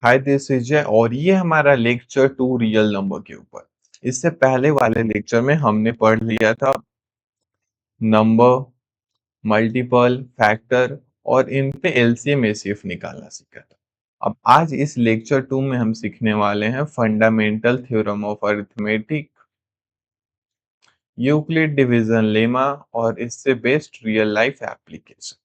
Hi this is जय और ये हमारा लेक्चर 2 रियल नंबर के ऊपर। इससे पहले वाले लेक्चर में हमने पढ़ लिया था नंबर, मल्टीपल, फैक्टर और इन पे एलसीएम एचसीएफ निकालना सीखा था। अब आज इस लेक्चर 2 में हम सीखने वाले हैं fundamental theorem of arithmetic, Euclid division lemma और इससे based real life application.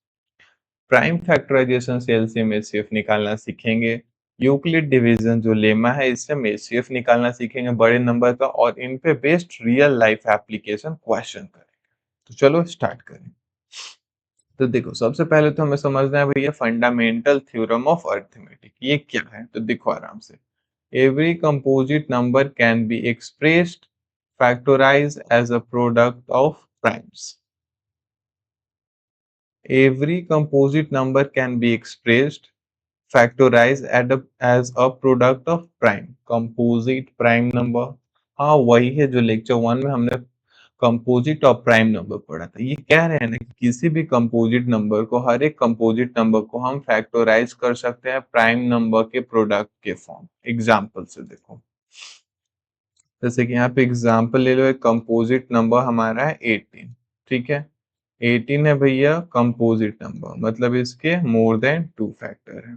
Prime factorisation से एलसीएम एचसीएफ निकालना सीखेंगे। यूक्लिड डिवीजन जो लेमा है इससे हम एचसीएफ निकालना सीखेंगे बड़े नंबर का और इन पे based real life application question करेंगे। तो चलो स्टार्ट करें। तो देखो सबसे पहले तो हमें समझना है भैया फंडामेंटल थ्योरम ऑफ अरिथमेटिक ये क्या है। तो देखो आराम से, every composite number can be expressed factorise as a product of primes. Every composite number can be expressed factorized as a product of prime composite prime number। हाँ वही है जो लेक्चर 1 में हमने कंपोजिट और प्राइम नंबर पढ़ा था। ये कह रहे हैं ना कि किसी भी कंपोजिट नंबर को, हर एक कंपोजिट नंबर को हम फैक्टराइज कर सकते हैं प्राइम नंबर के प्रोडक्ट के फॉर्म। एग्जांपल से देखो, जैसे कि यहाँ पे एग्जांपल ले लो, एक कंपोजिट नंबर हमारा है 18। ठीक है, 18 है भैया कंपोजिट नंबर, मतलब इसके मोर देन 2 फैक्टर है।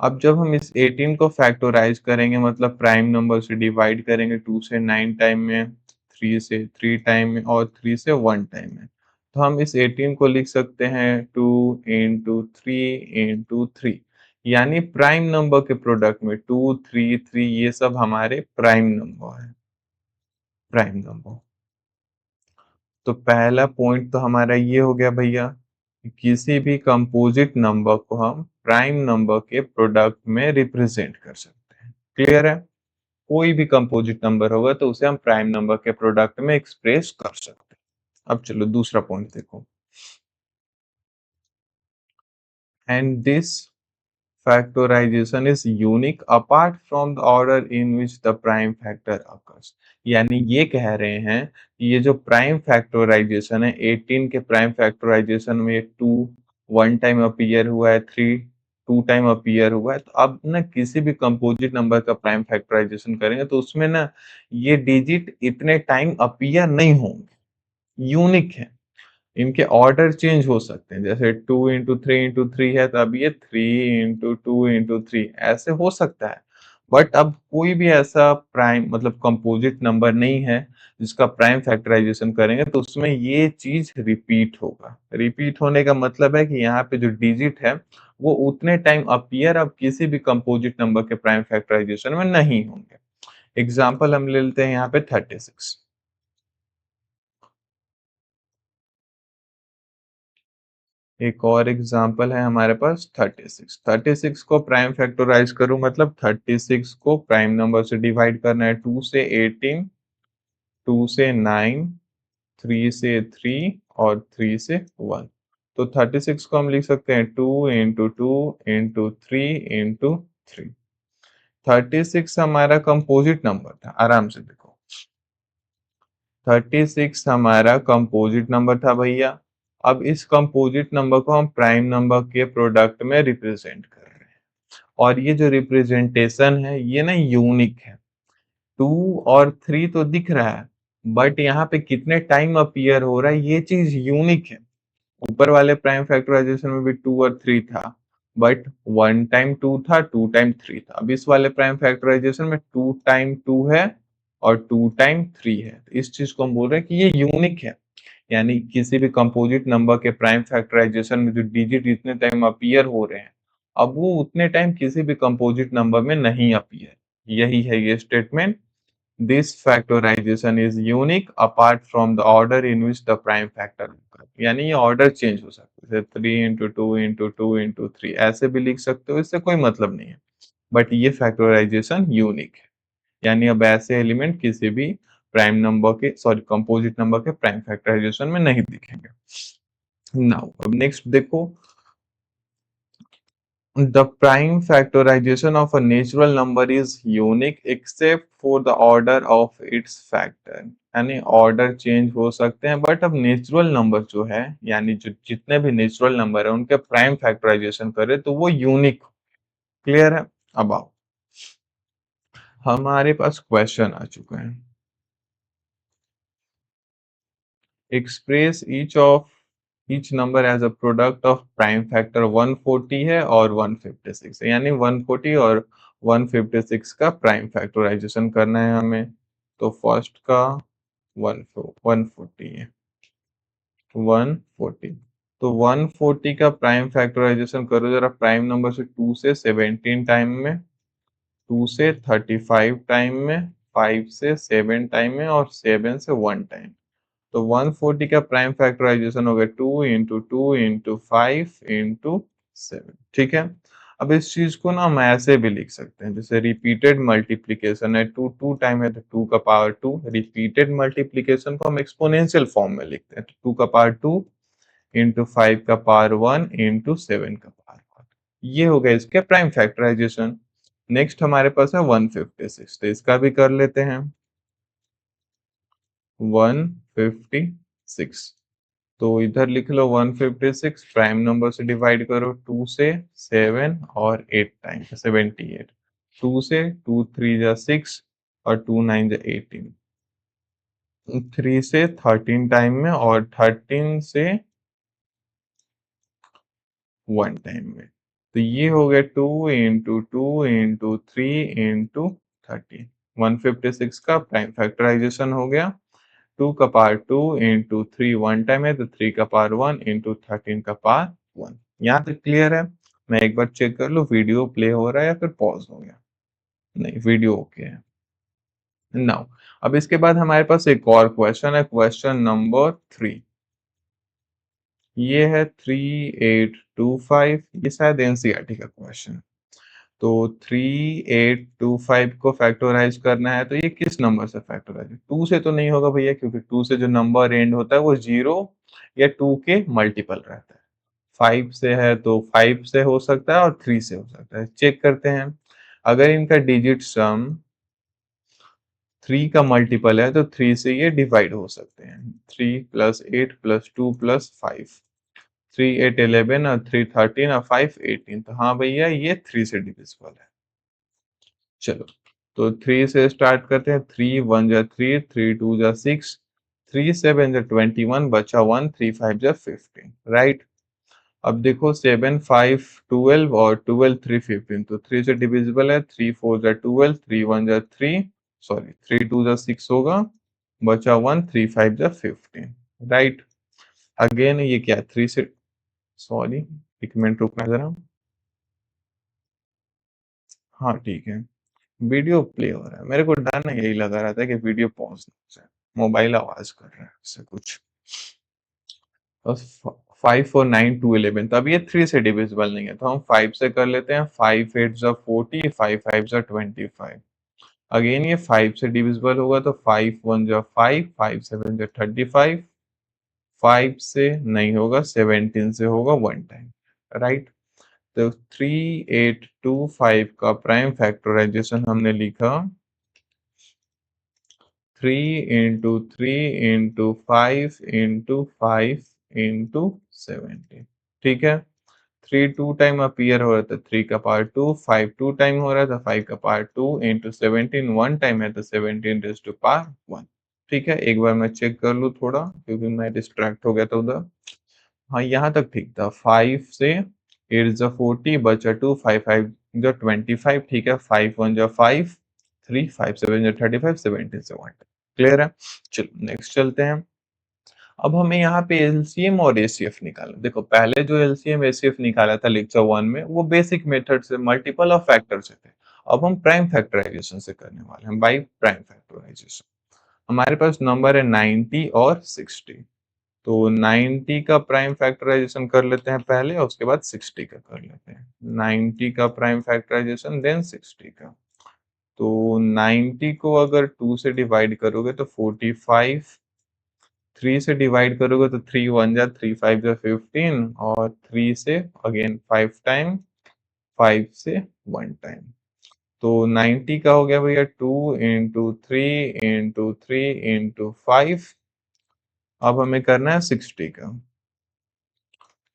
अब जब हम इस 18 को फैक्टराइज करेंगे मतलब प्राइम नंबर से डिवाइड करेंगे, 2 से 9 टाइम में, 3 से 3 टाइम में और 3 से 1 टाइम में, तो हम इस 18 को लिख सकते हैं 2 इंटू 3 इंटू 3। यानी प्राइम नंबर के प्रोडक्ट में 2 3 3 ये सब हमारे प्राइम नंबर है। प्राइम नंबर, तो पहला पॉइंट तो हमारा ये हो गया भैया, किसी भी कंपोजिट नंबर को हम प्राइम नंबर के प्रोडक्ट में रिप्रेजेंट कर सकते हैं। क्लियर है, कोई भी कंपोजिट नंबर होगा तो उसे हम प्राइम नंबर के प्रोडक्ट में एक्सप्रेस कर सकते हैं। अब चलो दूसरा पॉइंट देखो, and this factorization is unique apart from the order in which the prime factor occurs। यानी ये कह रहे हैं कि ये जो प्राइम फैक्टराइजेशन है, 18 के प्राइम फैक्टराइजेशन में 2 1 टाइम अपीयर हुआ है, 3 2 टाइम अपीयर हुआ है। तो अब ना किसी भी कंपोजिट नंबर का प्राइम फैक्टराइजेशन करेंगे तो उसमें ना ये डिजिट इतने टाइम अपीयर नहीं होंगे, यूनिक है। इनके ऑर्डर चेंज हो सकते हैं, जैसे 2 इंटू 3 इंटू 3 है तो अब ये 3 इंटू 2 इंटू 3 ऐसे हो सकता है। बट अब कोई भी ऐसा प्राइम मतलब कंपोजिट नंबर नहीं है जिसका प्राइम फैक्टराइजेशन करेंगे तो उसमें ये चीज रिपीट होगा। रिपीट होने का मतलब है कि यहाँ पे जो डिजिट है वो उतने टाइम अपीयर अब किसी भी कंपोजिट नंबर के प्राइम फैक्टराइजेशन में नहीं होंगे। एग्जाम्पल हम ले लेते हैं यहाँ पे 36। एक और एग्जाम्पल है हमारे पास 36। 36 को प्राइम फैक्टराइज करूं मतलब 36 को प्राइम नंबर से डिवाइड करना है, 2 से 18, 2 से 9, 3 से 3 और 3 से 1। तो 36 को हम लिख सकते हैं 2 इंटू 2 इंटू 3 इंटू 3। 36 हमारा कंपोजिट नंबर था, आराम से देखो 36 हमारा कंपोजिट नंबर था भैया। अब इस कंपोजिट नंबर को हम प्राइम नंबर के प्रोडक्ट में रिप्रेजेंट कर रहे हैं और ये जो रिप्रेजेंटेशन है ये ना यूनिक है। 2 और 3 तो दिख रहा है बट यहाँ पे कितने टाइम अपीयर हो रहा है ये चीज यूनिक है। ऊपर वाले प्राइम फैक्टराइजेशन में भी 2 और 3 था बट 1 टाइम 2 था, 2 टाइम 3 था। अब इस वाले प्राइम फैक्टराइजेशन में 2 टाइम 2 है और 2 टाइम 3 है। तो इस चीज को हम बोल रहे हैं कि ये यूनिक है। यानी किसी भी कंपोजिट नंबर के प्राइम फैक्टराइजेशन में जो डिजिट इतने टाइम अपीयर हो रहे हैं अब वो उतने टाइम किसी भी कंपोजिट नंबर में नहीं अपीयर। यही है ये statement, this factorisation is unique apart from the order in which the prime factor. यानी ये ऑर्डर चेंज हो सकता है, 3 इंटू 2 इंटू 2 इंटू 3 ऐसे भी लिख सकते हो, इससे कोई मतलब नहीं है। बट ये फैक्टराइजेशन यूनिक है, यानी अब ऐसे एलिमेंट किसी भी प्राइम नंबर के सॉरी कंपोजिट नंबर के प्राइम फैक्टराइजेशन में नहीं दिखेंगे। नाउ अब नेक्स्ट देखो, the prime factorization of a natural number is unique except for the order of its factor। यानी ऑर्डर चेंज हो सकते हैं बट अब नेचुरल नंबर जो है यानी जो जितने भी नेचुरल नंबर है उनके प्राइम फैक्टराइजेशन करे तो वो यूनिक। क्लियर है। अबाउट। हमारे पास क्वेश्चन आ चुका है। Express each number as a product of prime factor 140 है और 156 है, यानी 140 और 156 का प्राइम फैक्टराइजेशन करना है हमें। तो फर्स्ट का 140 है, 140। तो 140 का प्राइम फैक्टराइजेशन करो जरा, प्राइम नंबर से 2 से 17 टाइम में, 2 से 35 टाइम में, 5 से 7 टाइम में और 7 से 1 टाइम। तो 140 का प्राइम फैक्टराइजेशन हो गया 2 इंटू 2 इंटू 5 इंटू 7। ठीक है। अब इस चीज को ना हम ऐसे भी लिख सकते हैं, जैसे रिपीटेड मल्टीप्लीकेशन है, 2 2 टाइम है तो 2 का पावर 2। रिपीटेड मल्टीप्लीकेशन को हम एक्सपोनेंशियल फॉर्म में लिखते हैं, तो 2 का पावर 2 इंटू 5 का पावर 1 इंटू 7 का पावर 1। ये हो गया इसके प्राइम फैक्टराइजेशन। नेक्स्ट हमारे पास है 156, तो इसका भी कर लेते हैं। 156, तो इधर लिख लो 156, प्राइम नंबर से डिवाइड करो, 2 से 7 और 8 टाइम 78। 2 से 2 3 जा 6 और 2 9 जा 18। 3 से 13 टाइम में और 13 से 1 टाइम में। तो ये हो गया 2 इंटू 2 इंटू 3 इंटू 13। 156 का प्राइम फैक्टराइजेशन हो गया। 2 का पावर 2 इंटू 3 1 टाइम है, तो 3 का पावर 1 इंटू 13 का पावर 1। यहाँ तक क्लियर है? मैं एक बार चेक कर लूँ वीडियो प्ले हो रहा है या फिर पॉज हो गया। नहीं, वीडियो ओके है। नाउ अब इसके बाद हमारे पास एक और क्वेश्चन है, क्वेश्चन नंबर 3। ये है 3825, ये शायद एनसीईआरटी का क्वेश्चन। तो 3825 को फैक्टराइज करना है, तो ये किस नंबर से फैक्टराइज? 2 से तो नहीं होगा भैया, क्योंकि 2 से जो नंबर एंड होता है वो 0 या 2 के मल्टीपल रहता है। 5 से है तो 5 से हो सकता है और 3 से हो सकता है। चेक करते हैं, अगर इनका डिजिट सम 3 का मल्टीपल है तो 3 से ये डिवाइड हो सकते हैं। 3 प्लस 8 प्लस 2 प्लस 5, 3 8 11 और 3 13 और 5 18। तो हाँ भैया, ये 3 से डिविजिबल है। चलो, तो 3 से स्टार्ट करते हैं। 3 1 जा 3, 3 2 जा 6, 3 7 जा 21, बचा 1, 3 5 जा 15, राइट। अब देखो 7 5 12 और 12 3 15, तो 3 से डिविजिबल है। 3 4 जा 12, 3 1 जा 3, सॉरी 3 2 जा 6 होगा, बचा 1, 3 5 जा 15, राइट। अगेन ये क्या 3 से, सॉरी एक मिनट रुकना जरा। हाँ ठीक है, वीडियो प्ले हो रहा है। मेरे को डर ना यही लगा रहा था कि वीडियो पॉज ना हो जाए, मोबाइल आवाज कर रहा है इससे कुछ। बस 5 4 9 2 11, तो अब ये 3 से डिविजिबल नहीं है, तो हम 5 से कर लेते हैं। 5 8 जा 40, 5 5 जा 25। अगेन ये 5 से डिविजिबल होगा, तो 5 1 जा 5, 5 7 जा 35। 5 से नहीं होगा, 17 से होगा 1 टाइम, राइट। तो 3825 का प्राइम फैक्टराइजेशन हमने लिखा 3 इंटू 3 इंटू 5 इंटू 5 इंटू 17। ठीक है। 3 2 टाइम अपीयर हो रहा था, 3 का पावर 2, 5 2 टाइम हो रहा था, 5 का पावर 2 इंटू 17 1 टाइम है, तो 17 रेज टू पावर 1। ठीक है, एक बार मैं चेक कर लूँ थोड़ा, क्योंकि मैं डिस्ट्रैक्ट हो गया था उधर। हाँ, यहाँ तक ठीक था। 5 से 8 जा 40, बचा 2, 5 5 जा 25। ठीक है, 5 1 जा 5, 3 5 7 जा 35, 17 से 1। क्लियर है? चलो नेक्स्ट चलते हैं। अब हमें यहाँ पे एलसीएम और एसीएफ निकालना। देखो, पहले जो एलसीएम एसीएफ निकाला था लेक्चर 1 में, वो बेसिक मेथड से, मल्टीपल ऑफ फैक्टर से थे। अब हम प्राइम फैक्टराइजेशन से करने वाले हैं, बाई प्राइम फैक्टराइजेशन। हमारे पास नंबर है 90 और 60। तो 90 का प्राइम फैक्टराइजेशन कर लेते हैं पहले, और उसके बाद 60 का कर लेते हैं। 90 का प्राइम फैक्टराइजेशन देन 60 का। तो 90 को अगर 2 से डिवाइड करोगे तो 45, 3 से डिवाइड करोगे तो 3 1 जा 3 5 जा 15, और 3 से अगेन 5 टाइम, 5 से 1 टाइम। तो 90 का हो गया भैया 2 इंटू 3 इंटू 3 इंटू 5। अब हमें करना है 60 का।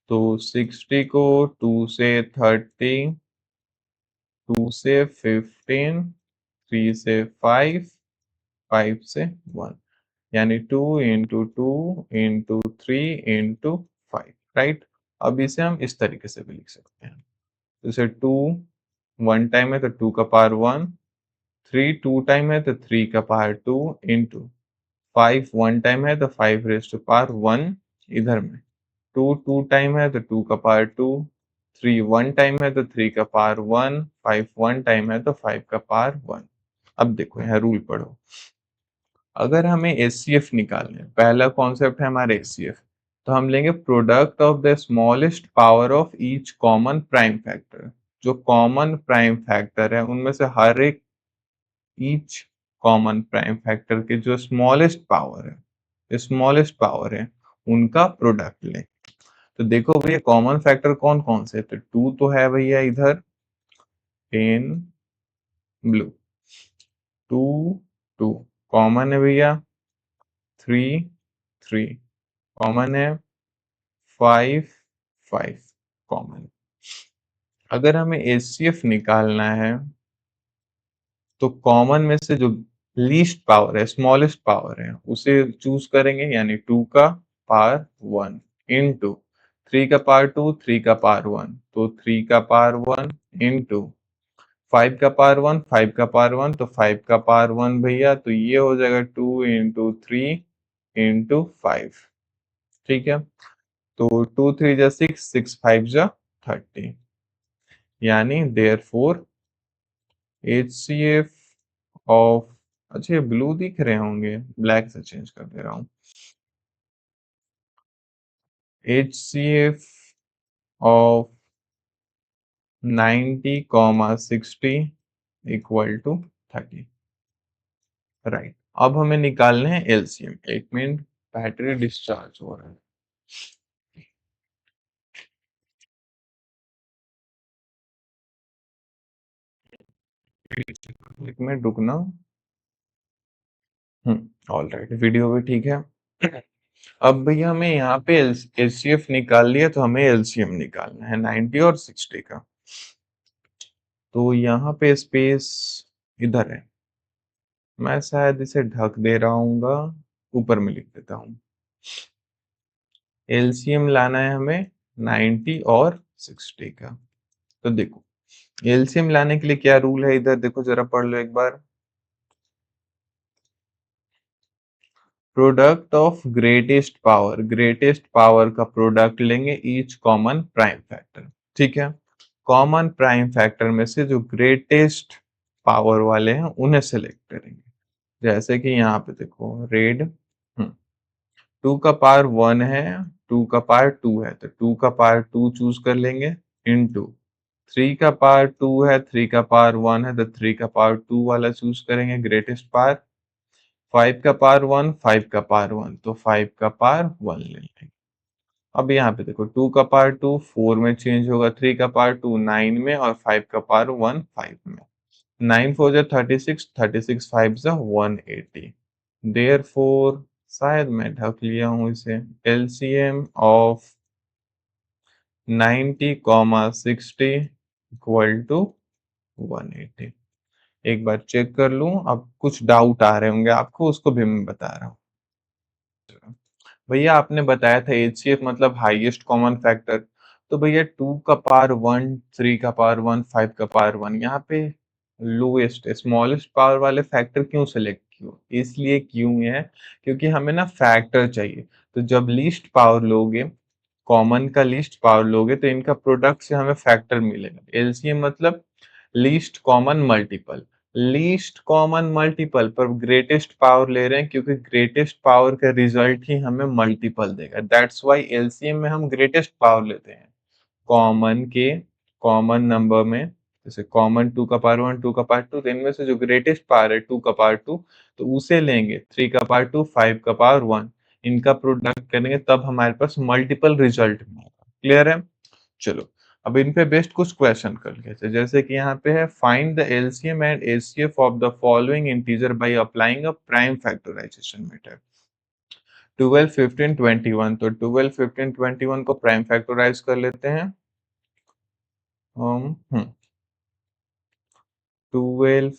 तो 60 को 2 से 30 2 से 15, 3 से 5, 5 से 1, यानी 2 इंटू 2 इंटू 3 इंटू 5, राइट। अब इसे हम इस तरीके से भी लिख सकते हैं, जैसे 2 1 टाइम है तो 2 का पावर 1, 3 2 टाइम है तो 3 का पावर 2 इंटू 5 1 टाइम है तो 5 रेज़ टू पावर 1 इधर में, 2 2 टाइम है तो 2 का पावर 2, 3 1 टाइम है तो 3 का पावर 1, 5 1 टाइम है तो 5 का पावर 1। अब देखो यहाँ रूल पढ़ो, अगर हमें एचसीएफ निकालना है, पहला कॉन्सेप्ट है हमारे एचसीएफ, तो हम लेंगे product of the smallest power of each common prime factor. जो कॉमन प्राइम फैक्टर है उनमें से हर एक ईच कॉमन प्राइम फैक्टर के जो स्मॉलेस्ट पावर है उनका प्रोडक्ट लें। तो देखो भैया कॉमन फैक्टर कौन कौन से, तो 2 तो है भैया इधर इन ब्लू, 2 2 कॉमन है भैया, 3 3 कॉमन है, 5 5 कॉमन। अगर हमें एचसीएफ निकालना है तो कॉमन में से जो लीस्ट पावर है, स्मॉलेस्ट पावर है, उसे चूज करेंगे, यानी 2 का पावर 1 इंटू 3 का पावर 2, 3 का पावर 1 तो 3 का पावर 1 इंटू 5 का पावर 1, 5 का पावर 1 तो 5 का पावर 1 भैया, तो ये हो जाएगा 2 इंटू 3 इंटू 5, ठीक है। तो 2 3 जा 6, 6 5 जा 30, यानी देयरफॉर एचसीएफ ऑफ, अच्छा ये ब्लू दिख रहे होंगे, ब्लैक से चेंज कर दे रहा हूँ, HCF of 90, 60 equal to 30, right. अब हमें निकालने हैं एलसीएम, एक मिनट, बैटरी डिस्चार्ज हो रहा है, एक मिनट रुकना। ऑल राइट, वीडियो भी ठीक है। अब भैया हमें यहाँ पे एचसीएफ निकाल लिया, तो हमें एलसीएम निकालना है 90 और 60 का। तो यहाँ पे स्पेस इधर है, मैं शायद इसे ढक दे रहा हूँगा, ऊपर में लिख देता हूँ। एलसीएम लाना है हमें 90 और 60 का। तो देखो एलसीएम लाने के लिए क्या रूल है, इधर देखो जरा पढ़ लो एक बार, प्रोडक्ट ऑफ ग्रेटेस्ट पावर का प्रोडक्ट लेंगे ईच कॉमन प्राइम फैक्टर, ठीक है। कॉमन प्राइम फैक्टर में से जो ग्रेटेस्ट पावर वाले हैं उन्हें सेलेक्ट करेंगे, जैसे कि यहाँ पे देखो रेड, 2 का पावर 1 है, 2 का पावर 2 है, तो 2 का पावर 2 चूज कर लेंगे इनटू 3 का पावर 2 है, 3 का पावर 1 है, तो 3 का पावर 2 वाला चूज करेंगे ग्रेटेस्ट पावर, 5 का पावर 1, 5 का पावर 1 तो 5 का पावर 1 ले लेंगे। अब यहाँ पे देखो 2 का पावर 2 4 में चेंज होगा, 3 का पावर 2 9 में, और 5 का पावर 1 5 में। 9 4 जा 36, 36 5 जा 180, देयरफॉर शायद मैं ढक लिया हूँ इसे, LCM of 90 comma 60 equal to 180। एक बार चेक कर लूं, अब कुछ डाउट आ रहे होंगे आपको, उसको भी मैं बता रहा हूँ। भैया आपने बताया था एचसीएफ मतलब हाईएस्ट कॉमन फैक्टर, तो भैया 2 का पावर 1, 3 का पावर 1, 5 का पावर 1, यहाँ पे लोएस्ट स्मॉलेस्ट पावर वाले फैक्टर क्यों सेलेक्ट किए, इसलिए क्यों है क्योंकि हमें ना फैक्टर चाहिए। तो जब लीस्ट पावर लोगे, कॉमन का लीस्ट पावर लोगे, तो इनका प्रोडक्ट से हमें फैक्टर मिलेगा। एलसीएम मतलब least common multiple, least common multiple पर ग्रेटेस्ट पावर ले रहे हैं, क्योंकि ग्रेटेस्ट पावर का रिजल्ट ही हमें मल्टीपल देगा, दैट्स व्हाई एलसीएम में हम ग्रेटेस्ट पावर लेते हैं। कॉमन के कॉमन नंबर में, जैसे कॉमन 2 का पावर 1, 2 का पावर 2, तो इनमें से जो ग्रेटेस्ट पावर है 2 का पावर 2, तो उसे लेंगे, 3 का पावर 2, 5 का पावर 1, इनका प्रोडक्ट करेंगे, तब हमारे पास मल्टीपल रिजल्ट मिलेगा। क्लियर है, चलो अब इन पे बेस्ड कुछ क्वेश्चन कर लेते हैं, जैसे कि यहाँ पे है find the LCM and HCF of the following integer by applying a prime factorisation method. 12 15 21, तो 12 15 21 को प्राइम फैक्टराइज कर लेते हैं हम। 12,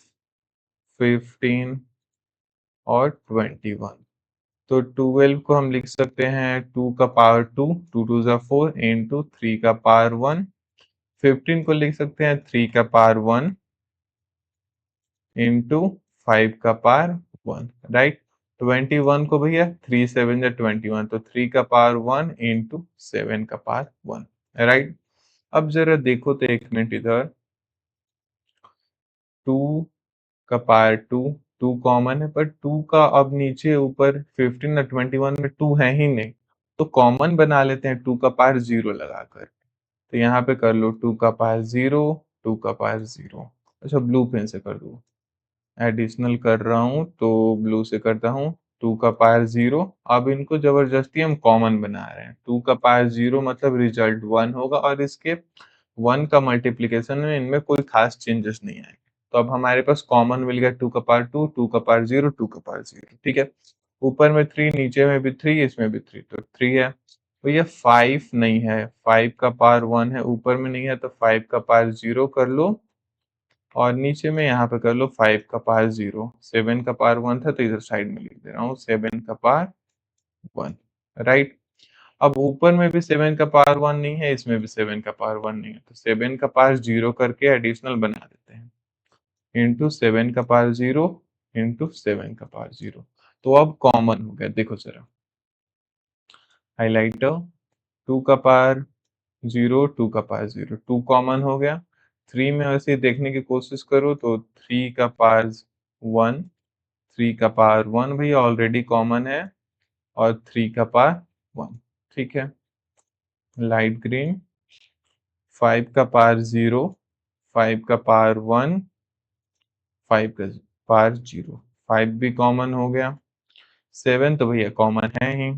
15 और 21। तो 12 को हम लिख सकते हैं 2 का पावर 2, 2 टू ज़ा 4 इंटू 3 का पावर 1। 15 को लिख सकते हैं 3 का पावर 1 इंटू 5 का पावर 1, राइट। 21 को भैया 3 7 या 21, तो 3 का पावर 1 इंटू 7 का पावर 1, राइट। अब जरा देखो तो एक मिनट इधर, 2 का पावर 2, 2 कॉमन है, पर 2 का अब नीचे ऊपर 15 और 21 में 2 है ही नहीं, तो कॉमन बना लेते हैं 2 का पावर 0 लगाकर। तो यहाँ पे कर लो 2 का पावर 0, 2 का पावर 0। अच्छा, ब्लू पेन से कर दो, एडिशनल कर रहा हूँ तो ब्लू से करता हूँ। 2 का पावर 0, अब इनको जबरदस्ती हम कॉमन बना रहे हैं। 2 का पावर 0 मतलब रिजल्ट 1 होगा, और इसके 1 का मल्टीप्लिकेशन में इनमें कोई खास चेंजेस नहीं आएंगे। तो अब हमारे पास कॉमन मिल गया 2 का पावर 2, 2 का पावर 0, 2 का पावर 0, ठीक है। ऊपर में 3, नीचे में भी 3, इसमें भी 3, तो 3 है। तो ये 5 नहीं है, 5 का पावर 1 है, ऊपर में नहीं है, तो 5 का पावर 0 कर लो, और नीचे में यहाँ पे कर लो 5 का पावर 0। 7 का पावर 1 था, तो इधर साइड में लिख दे रहा हूँ 7 का पावर 1, राइट। अब ऊपर में भी 7 का पावर 1 नहीं है, इसमें भी 7 का पावर 1 नहीं है, तो 7 का पावर 0 करके एडिशनल बना देते हैं, इंटू 7 का पावर 0 इंटू 7 का पावर 0। तो अब कॉमन हो गया, देखो जरा हाइलाइटर, 2 का पावर 0, 2 का पावर 0, 2 कॉमन हो गया। 3 में वैसे ही देखने की कोशिश करो तो 3 का पावर 1, 3 का पावर 1 भैया ऑलरेडी कॉमन है, और 3 का पावर 1, ठीक है। लाइट ग्रीन, 5 का पावर 0, 5 का पावर 1, 5 का पावर 0, 5 भी कॉमन हो गया। 7 तो भैया कॉमन है ही।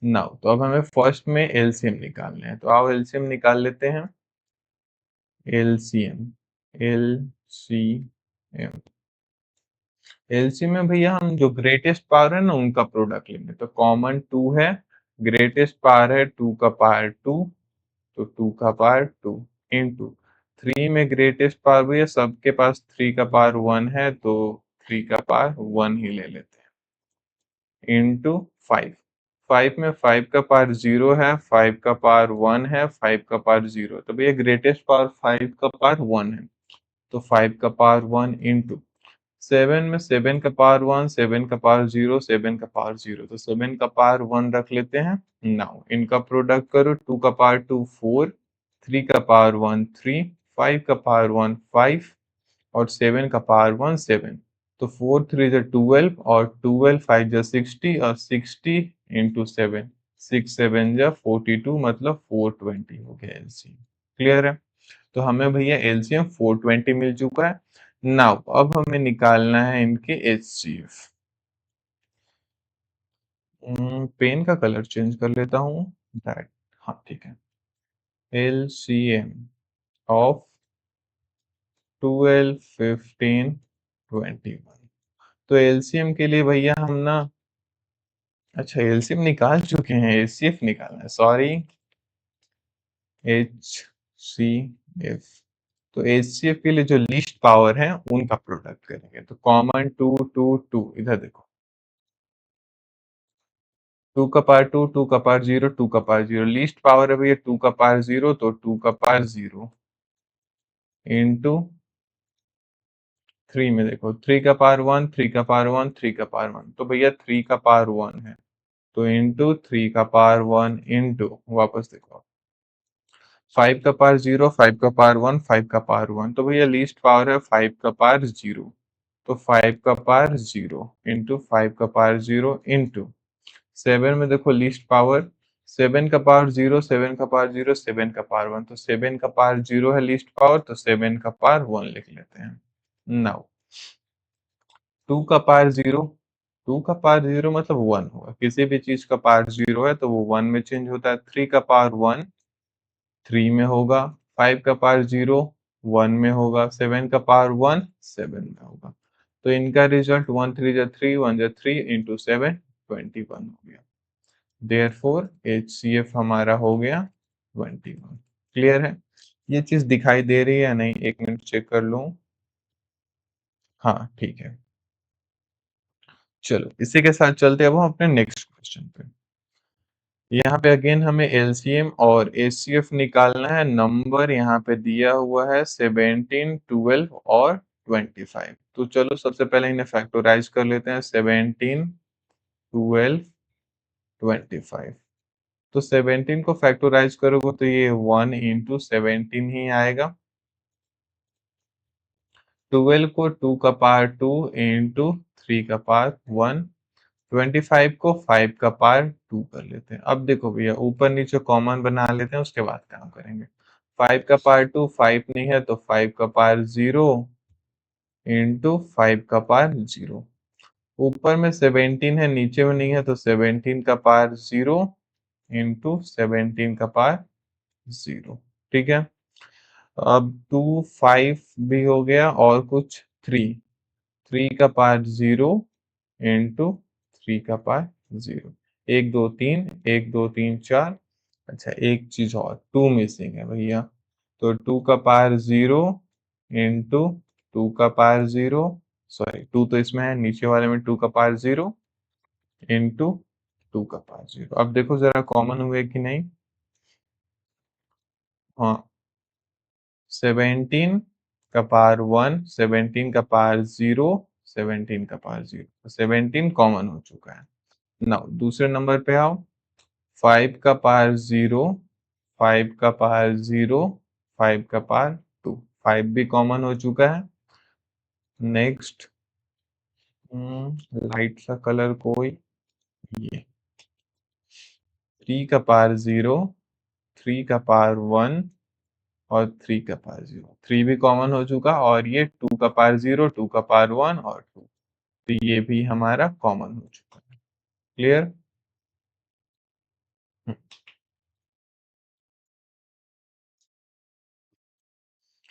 नाउ तो अब हमें फर्स्ट में एलसीएम निकालना है, तो आओ एलसीएम निकाल लेते हैं। एलसीएम, एलसीएम, एलसीएम में भैया हम जो ग्रेटेस्ट पावर है ना उनका प्रोडक्ट लेंगे। तो कॉमन 2 है, ग्रेटेस्ट पावर है 2 का पावर 2, तो 2 का पावर 2 इंटू 3 में ग्रेटेस्ट पावर भैया सबके पास 3 का पावर 1 है, तो 3 का पावर 1 ही ले लेते हैं, इंटू 5। 5 में 5 का पावर 0 है, 5 का पावर 1 है, 5 का पावर 0, तो भैया ग्रेटेस्ट पावर 5 का पावर 1 है, तो 5 का पावर 1 इंटू 7 में 7 का पावर 1, 7 का पावर 0, 7 का पावर 0, तो 7 का पावर 1 रख लेते हैं। नाउ इनका प्रोडक्ट करो, 2 का पावर 2 4, 3 का पावर 1 3, 5 का पावर 1 5, और 7 का पावर 1 7। तो 4 3 जा 12, और 12 5 जा 60, और 60 इंटू 7, 6 7 जा 42, मतलब 420 हो गया एलसीएम। क्लियर है। तो हमें भैया एलसीएम 420 मिल चुका है। नाउ अब हमें निकालना है इनके एचसीएफ। पेन का कलर चेंज कर लेता हूँ, दैट, हाँ ठीक है। LCM of 12 15 21। तो एलसीएम के लिए भैया हम ना, अच्छा एलसीएम निकाल चुके हैं, एचसीएफ निकालना है, सॉरी, एच सी एफ। तो एचसीएफ के लिए जो लीस्ट पावर है उनका प्रोडक्ट करेंगे। तो कॉमन 2 2 2, इधर देखो, 2 का पावर 2, 2 का पावर 0, 2 का पावर 0, लीस्ट पावर है भैया 2 का पावर 0, तो 2 का पावर 0 इंटू 3 में देखो, 3 का पावर 1, 3 का पावर 1, 3 का पावर 1, तो भैया 3 का पावर 1 है, तो इंटू 3 का पावर 1 इंटू, वापस देखो, 5 का पावर 0, 5 का पावर 1, 5 का पावर 1, तो भैया लीस्ट पावर है 5 का पावर 0, तो 5 का पावर 0 इंटू 5 का पावर 0 इंटू 7 में देखो लीस्ट पावर, 7 का पावर 0, 7 का पावर 0, 7 का पावर 1, तो 7 का पावर 0 है लीस्ट पावर, तो 7 का पावर 1 लिख लेते हैं। नाउ 2 का पावर 0, 2 का पावर 0 मतलब 1 होगा, किसी भी चीज का पावर 0 है तो वो 1 में चेंज होता है। 3 का पावर 1 3 में होगा, 5 का पावर 0 1 में होगा, 7 का पावर 1 7 में होगा। तो इनका रिजल्ट 1 3 जा 3, 1 जा 3 इंटू 7 21 हो गया। देयरफॉर HCF हमारा हो गया 21। क्लियर है। ये चीज़ दिखाई दे रही है या नहीं? 1 मिनट चेक कर लूँ। हाँ, ठीक है। चलो, इसी के साथ चलते हैं अब हम अपने नेक्स्ट क्वेश्चन पे। यहाँ पे अगेन हमें एलसीएम और एचसीएफ निकालना है। नंबर यहाँ पे दिया हुआ है 17, 12 और 25। तो चलो सबसे पहले इन्हें फैक्टराइज कर लेते हैं। 17, 12, 25। तो 17 को फैक्टराइज करोगे तो ये 1 इंटू 17 ही आएगा। 12 को 2 का पावर 2 इंटू 3 का पावर 1। 25 को 5 का पावर 2 कर लेते हैं। अब देखो भैया, ऊपर नीचे कॉमन बना लेते हैं, उसके बाद काम करेंगे। 5 का पावर 2 5 नहीं है तो 5 का पावर 0 इंटू 5 का पावर 0। ऊपर में 17 है, नीचे में नहीं है तो 17 का पावर 0 इंटू 17 का पावर 0। ठीक है। अब 2 5 भी हो गया और कुछ 3। 3 का पावर 0 इंटू 3 का पावर 0। 1 2 3, 1 2 3 4। अच्छा, एक चीज और 2 मिसिंग है भैया। तो 2 का पावर 0 इंटू 2 का पावर 0। सॉरी, 2 तो इसमें है, नीचे वाले में 2 का पावर 0 इंटू 2 का पावर 0। अब देखो जरा कॉमन हुए कि नहीं। हाँ, 17 का पावर 1, 17 का पावर 0, 17 का पावर 0, 17 कॉमन हो चुका है। नाउ दूसरे नंबर पे आओ। 5 का पावर 0, 5 का पावर 0, 5 का पावर 2। 5 भी कॉमन हो चुका है। नेक्स्ट, लाइट सा कलर कोई, ये 3 का पावर 0, 3 का पावर 1 और 3 का पावर 0। 3 भी कॉमन हो चुका और ये 2 का पावर 0, 2 का पावर 1 और 2। तो ये भी हमारा कॉमन हो चुका है। क्लियर?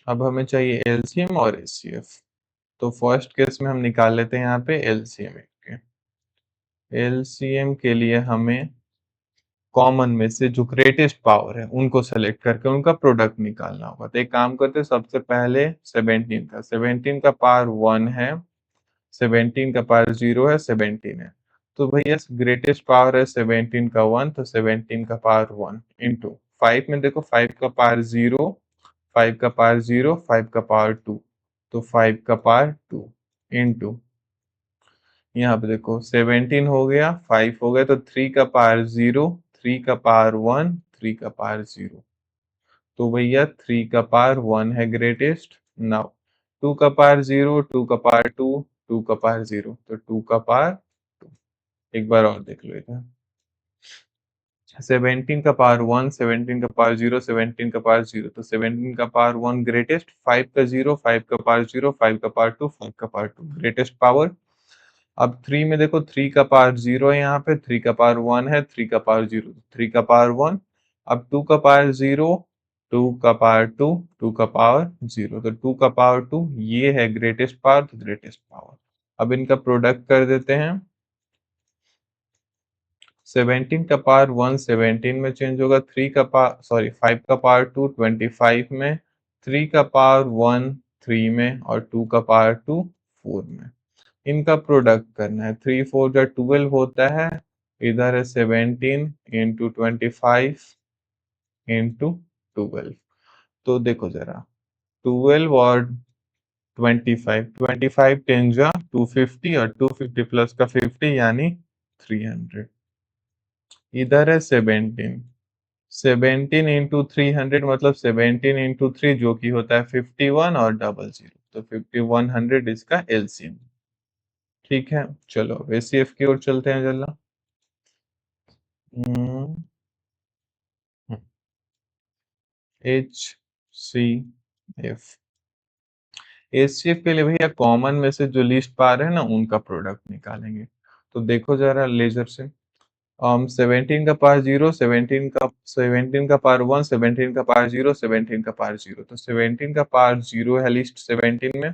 अब हमें चाहिए एलसीएम और एचसीएफ। तो फर्स्ट केस में हम निकाल लेते हैं यहाँ पे एलसीएम के। एलसीएम के लिए हमें कॉमन में से जो ग्रेटेस्ट पावर है उनको सेलेक्ट करके उनका प्रोडक्ट निकालना होगा। तो एक काम करते हैं, सबसे पहले 17 का पावर 1 है, 17 का पावर 0 है, 17 है। तो भैया ग्रेटेस्ट पावर है 17 का 1, तो 17 का पावर 1 इंटू 5 में देखो 5 का पावर 0, 5 का पावर 0, 5 का पावर 2, तो 5 का पावर 2 इंटू यहाँ पे देखो 17 हो गया, 5 हो गया, तो 3 का पावर 0, 3 का पावर 1, 3 का पावर 0। तो भैया 3 का पावर 1 है ग्रेटेस्ट। नाउ 2 का पावर 0, 2 का पावर 2, 2 का पावर 0, तो 2 का पावर 2। एक बार और देख लो इधर। 17 का पावर 1, 17 का पावर 0, 17 का पावर 0, तो 17 का पावर 1 ग्रेटेस्ट, 5 का 0, 5 का पावर 0, 5 का पावर 2, 5 का पावर 2 ग्रेटेस्ट पावर। अब 3 में देखो 3 का पावर 0 है, यहाँ पे 3 का पावर 1 है, 3 का पावर 0, 3 का पावर 1। अब 2 का पावर 0, 2 का पावर 2, 2 का पावर 0, तो 2 का पावर 2 ये है ग्रेटेस्ट पावर, तो ग्रेटेस्ट पावर। अब इनका प्रोडक्ट कर देते हैं। 17 का पावर 1 17 में चेंज होगा, 3 का पावर सॉरी 5 का पावर 2 25 में, 3 का पावर 1 3 में और 2 का पावर 2 4 में। इनका प्रोडक्ट करना है। 3 4 जा 12 होता है, इधर है 17 इंटू 25 इंटू 12। तो देखो जरा 12 और 25, 25 10 जा 250 और 250 प्लस का 50 यानी 300। इधर है 17, 17 इंटू 300 मतलब 17 इंटू 3 जो कि होता है 51 और डबल 0, तो 5100 इसका एलसीएम। ठीक है, चलो एचसीएफ की ओर चलते हैं जल्ला। H C F. एचसीएफ के लिए भैया कॉमन में से जो लिस्ट पा रहे हैं ना उनका प्रोडक्ट निकालेंगे। तो देखो जरा लेजर से। 17 का पावर 0, 17 का पावर 1, 17 का पावर 0, 17 का पावर 0, तो 17 का पावर 0 है लिस्ट 17 में,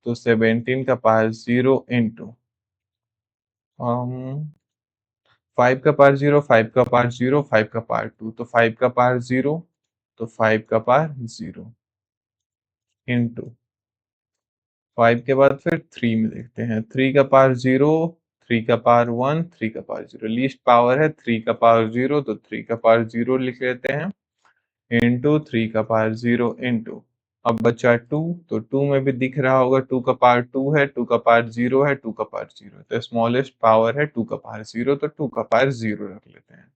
तो 17 का पावर 0 इंटू 5 का पावर 0, 5 का पावर 0, 5 का पावर 2, तो 5 का पावर 0 तो 5 का पावर 0 इंटू 5 के बाद फिर 3 में देखते हैं। 3 का पावर 0, 3 का पावर 1, 3 का पावर 0। लीस्ट पावर है 3 का पावर 0, तो 3 का पावर 0 लिख लेते हैं इंटू 3 का पावर 0 इंटू, अब बचा 2, तो 2 में भी दिख रहा होगा 2 का पावर 2 है, 2 का पावर 0 है, 2 का पावर 0 है, तो स्मॉलेस्ट पावर है 2 का पावर 0, तो 2 का पावर 0 रख लेते हैं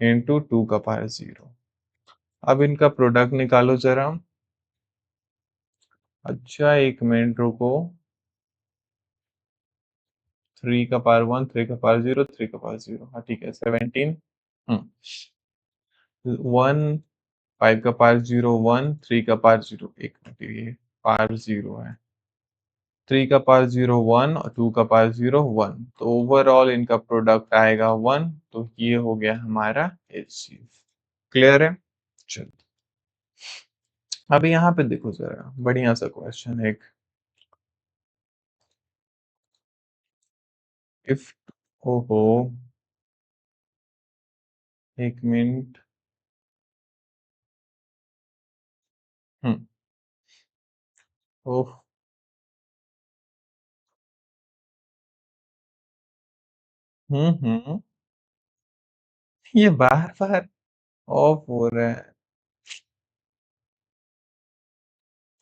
इंटू 2 का पावर 0। अब इनका प्रोडक्ट निकालो जरा। अच्छा एक मिनट रुको। 3 का पावर 1, 3 का पावर 0, 3 का पावर 0, हाँ ठीक है 17। 1, 5 का पावर 0 1, 3 का पावर 0, एक मिनट ये पावर 0 है। 3 का पावर 0 1 और 2 का पावर 0 1, तो ओवरऑल इनका प्रोडक्ट आएगा 1, तो ये हो गया हमारा HCF। क्लियर है? चलो अब यहाँ पे देखो जरा बढ़िया सा क्वेश्चन है एक। इफ, ओहो, एक मिनट। हम्म। ओह। हम्म। ये बार बार ऑफ हो रहा है।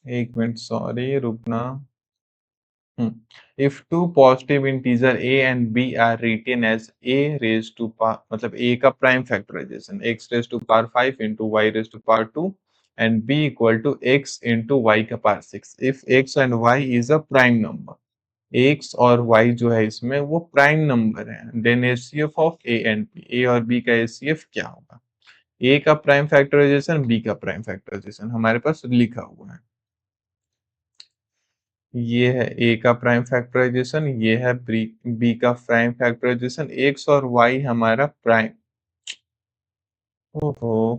एक मिनट सॉरी रुकना। If two positive integer a and b are written as a raised to power, मतलब a का prime factorisation x raised to power 5 into y raised to power 2 and b equal to x into y का power 6, if x and y is a prime number, x और y जो है इसमें वो prime number है, then HCF of a and b, a और b का HCF क्या होगा? a का प्राइम फैक्टराइजेशन, b का प्राइम फैक्टराइजेशन हमारे पास लिखा हुआ है। ये है ए का प्राइम फैक्टराइजेशन, ये है बी का प्राइम फैक्टराइजेशन, एक्स और वाई हमारा प्राइम, ओहो,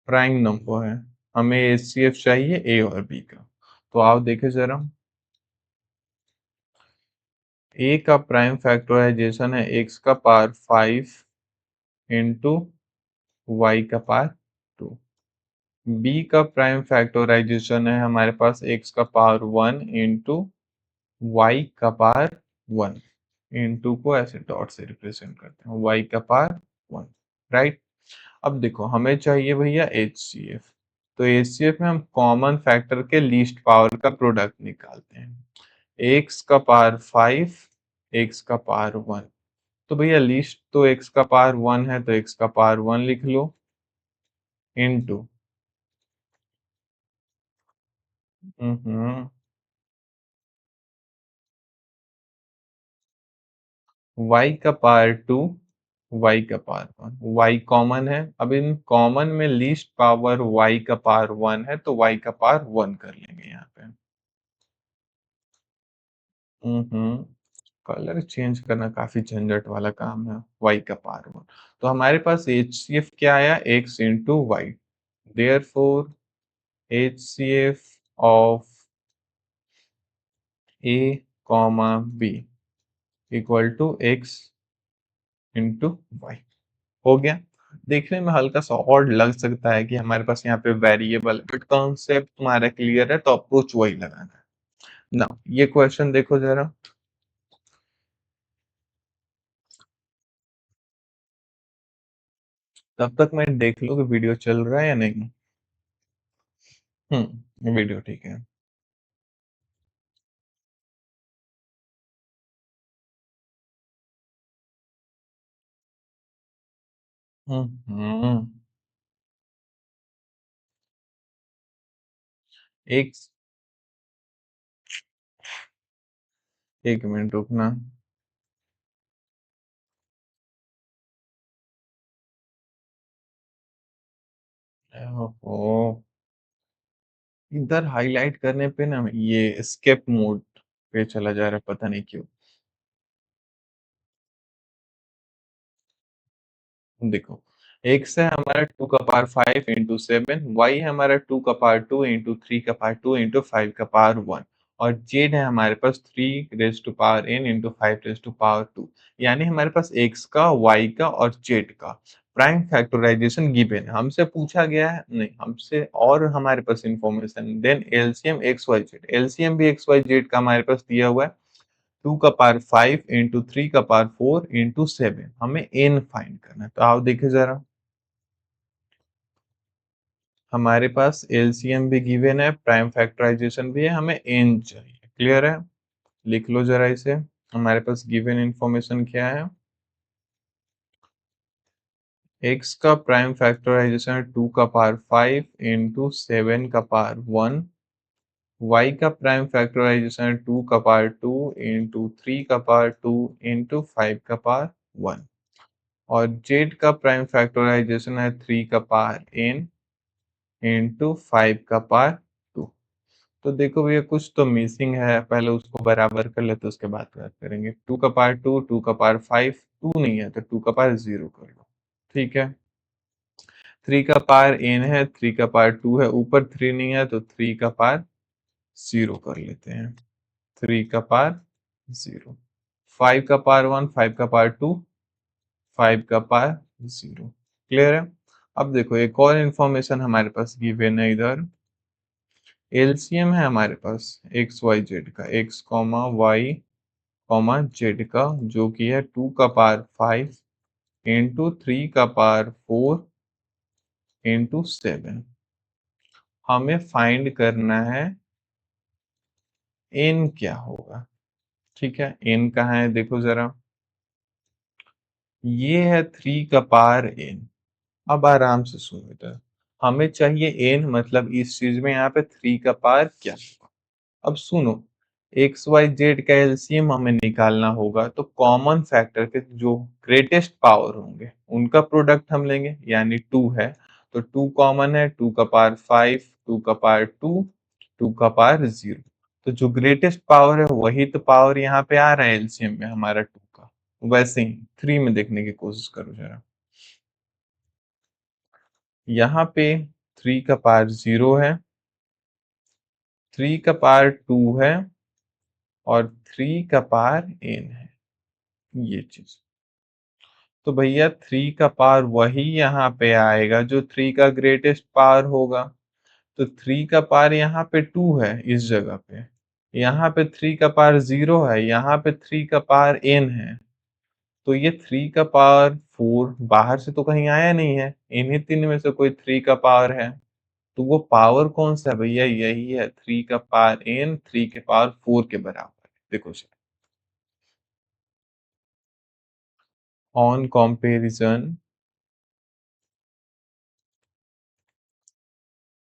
प्राइम नंबर है। हमें HCF चाहिए ए और बी का, तो आप देखें जरा। ए का प्राइम फैक्टराइजेशन है एक्स का पावर 5 इंटू वाई का पावर 2। बी का प्राइम फैक्टराइजेशन है हमारे पास एक्स का पावर 1 इंटू वाई का पावर 1। इंटू को ऐसे डॉट से रिप्रेजेंट करते हैं, y का पावर 1, राइट। अब देखो हमें चाहिए भैया HCF, तो HCF में हम कॉमन फैक्टर के लीस्ट पावर का प्रोडक्ट निकालते हैं। x का पावर 5, x का पावर 1, तो भैया लीस्ट तो x का पावर 1 है, तो x का पावर 1 लिख लो इंटू y का पावर 2, y का पावर 1, y कॉमन है, अब इन कॉमन में लीस्ट पावर y का पावर 1 है, तो y का पावर 1 कर लेंगे यहाँ पे। हम्म। कलर चेंज करना काफी झंझट वाला काम है। y का पावर 1, तो हमारे पास HCF क्या आया, x into y, therefore HCF of a comma b equal to x into y. हो गया। देखने में हल्का सा ऑड लग सकता है कि हमारे पास यहाँ पे वेरिएबल, बट कॉन्सेप्ट तुम्हारा क्लियर है, तो अप्रोच वही लगाना है ना। ये क्वेश्चन देखो जरा। तब तक मैं देख लूं कि वीडियो चल रहा है या नहीं। वीडियो ठीक है। हम्म। एक एक मिनट रुकना। ओहो, इधर हाईलाइट करने पे ना ये स्केप मोड पे चला जा रहा है, पता नहीं क्यों। देखो x है हमारा 2 का पावर 5 इंटू 7, y है हमारा 2 का पावर 2 इंटू 3 का पावर 2 इंटू 5 का पावर 1, और z है हमारे पास 3 raise to power n into 5 raise to power 2। यानी हमारे पास x का, y का और z का प्राइम फैक्टराइजेशन गिवन है, हमसे पूछा गया है नहीं, हमसे और हमारे पास information, then LCM X Y Z, LCM भी एक्स वाई जेड का हमारे पास दिया हुआ है, 2 का पावर 5 इंटू 3 का पावर 4 इंटू 7, हमें एन फाइंड करना है। तो आओ देखे जरा, हमारे पास एलसीएम भी गिवन है, प्राइम फैक्टराइजेशन भी है, हमें एन चाहिए। क्लियर है? लिख लो जरा इसे। हमारे पास गिवन इंफॉर्मेशन क्या है? एक्स का प्राइम फैक्टराइजेशन है 2 का पावर 5 इंटू 7 का पावर 1, वाई का प्राइम फैक्टराइजेशन है 2 का पावर 2 इंटू 3 का पावर 2 इंटू 5 का पावर 1, और जेड का प्राइम फैक्टराइजेशन है 3 का पावर n इंटू 5 का पावर 2। तो देखो भैया कुछ तो मिसिंग है, पहले उसको बराबर कर लेते उसके बाद बात करेंगे। 2 का पावर 2, 2 का पावर 5, 2 नहीं है तो 2 का पावर 0 कर लो। ठीक है, 3 का पावर n है, 3 का पावर 2 है, ऊपर 3 नहीं है तो 3 का पावर 0 कर लेते हैं, 3 का पावर 0, 5 का पावर 1, 5 का पावर 2, 5 का पावर 0। क्लियर है? अब देखो एक और इंफॉर्मेशन हमारे पास गिवन है इधर, एलसीएम है हमारे पास एक्स वाई जेड का, x comma y comma z का, जो कि है 2 का पावर 5 इंटू 3 का पावर 4 इंटू 7। हमें फाइंड करना है एन क्या होगा। ठीक है, एन कहाँ है देखो जरा, ये है 3 का पावर एन। अब आराम से सुनो इधर, हमें चाहिए एन, मतलब इस चीज में यहाँ पे 3 का पावर क्या होगा। अब सुनो, एक्स वाई जेड का एलसीएम हमें निकालना होगा, तो कॉमन फैक्टर के जो ग्रेटेस्ट पावर होंगे उनका प्रोडक्ट हम लेंगे, यानी 2 है तो 2 कॉमन है, 2 का पावर 5, 2 का पावर 2, 2 का पावर 0। तो जो ग्रेटेस्ट पावर है वही तो पावर यहाँ पे आ रहा है एलसीएम में हमारा 2 का। वैसे ही 3 में देखने की कोशिश करो जरा, यहाँ पे 3 का पावर 0 है, 3 का पावर 2 है, और 3 का पावर n है, ये चीज। तो भैया 3 का पावर वही यहाँ पे आएगा जो 3 का ग्रेटेस्ट पावर होगा। तो 3 का पावर यहाँ पे 2 है इस जगह पे, यहाँ पे 3 का पावर 0 है, यहाँ पे 3 का पावर n है। तो ये 3 का पावर 4 बाहर से तो कहीं आया नहीं है, इन्हीं तीन में से कोई 3 का पावर है। तो वो पावर कौन सा है भैया, यही है 3 का पावर n, 3 के पावर 4 के बराबर है। देखो on comparison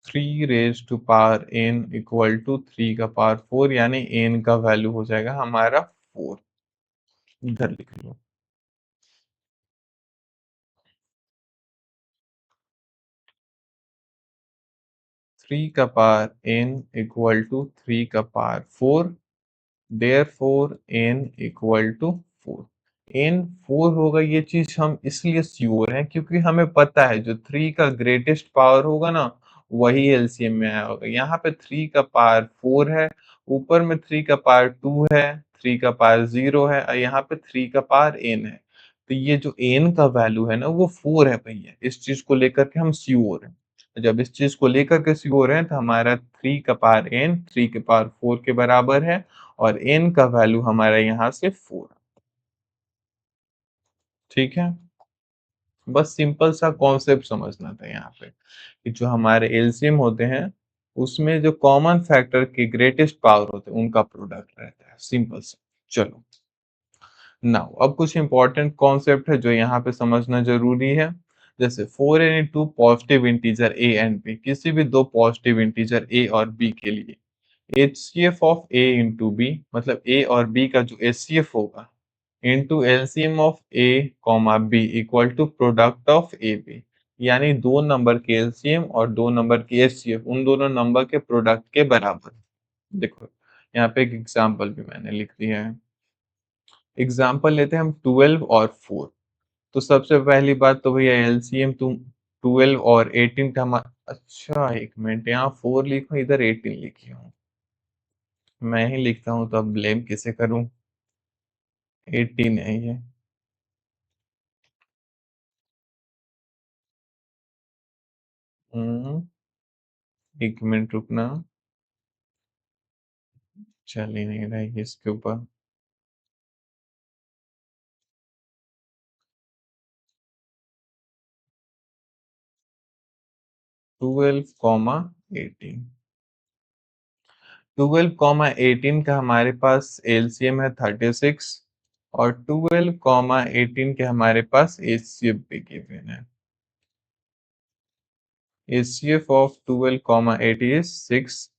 3 raise to power n equal to 3 का पावर 4, यानी n का वैल्यू हो जाएगा हमारा 4। इधर लिख लो, 3 का पावर n इक्वल टू 3 का power 4, therefore n equal to 4। n 4 होगा, ये चीज हम इसलिए श्योर हैं क्योंकि हमें पता है जो 3 का ग्रेटेस्ट पावर होगा ना वही एलसीएम में आया होगा। यहाँ पे 3 का पावर 4 है, ऊपर में 3 का पावर 2 है, 3 का पावर 0 है, और यहाँ पे 3 का पावर n है। तो ये जो n का वैल्यू है ना वो 4 है भैया, इस चीज को लेकर के हम श्योर हैं। जब इस चीज को लेकर के श्योर हैं तो हमारा 3 का पावर n 3 के पावर 4 के बराबर है, और n का वैल्यू हमारा यहाँ से 4। ठीक है, बस सिंपल सा कॉन्सेप्ट समझना था यहाँ पे कि जो हमारे एलसीएम होते हैं उसमें जो कॉमन फैक्टर के ग्रेटेस्ट पावर होते हैं उनका प्रोडक्ट रहता है, सिंपल सा। चलो, नाउ अब कुछ इंपॉर्टेंट कॉन्सेप्ट है जो यहाँ पे समझना जरूरी है। जैसे 4n into positive integer a and b, किसी भी दो पॉजिटिव इंटीजर a और b के लिए HCF of A into B, मतलब A और B का जो HCF होगा into LCM of A comma B equal to product of A B, यानी दो नंबर के एलसीएम और दो नंबर के एचसीएफ उन दोनों नंबर के प्रोडक्ट के बराबर। देखो यहाँ पे एक एग्जांपल भी मैंने लिख दिया है। एग्जांपल लेते हैं हम 12 और 4। तो सबसे पहली बात तो भैया एलसीएम तुम 12 और 18 का अच्छा एक मिनट, यहाँ 4 लिखो इधर 18 लिखी हूँ, मैं ही लिखता हूँ तो अब ब्लेम किसे करूँ। 18 है ये, एक मिनट रुकना, चल ही नहीं रहा है इसके ऊपर। 12,18। 12,18 का हमारे पास एलसीएम है 36 और 12,18 के हमारे पास एचसीएफ भी गिवन है। एचसीएफ ऑफ 12,8 इज 6,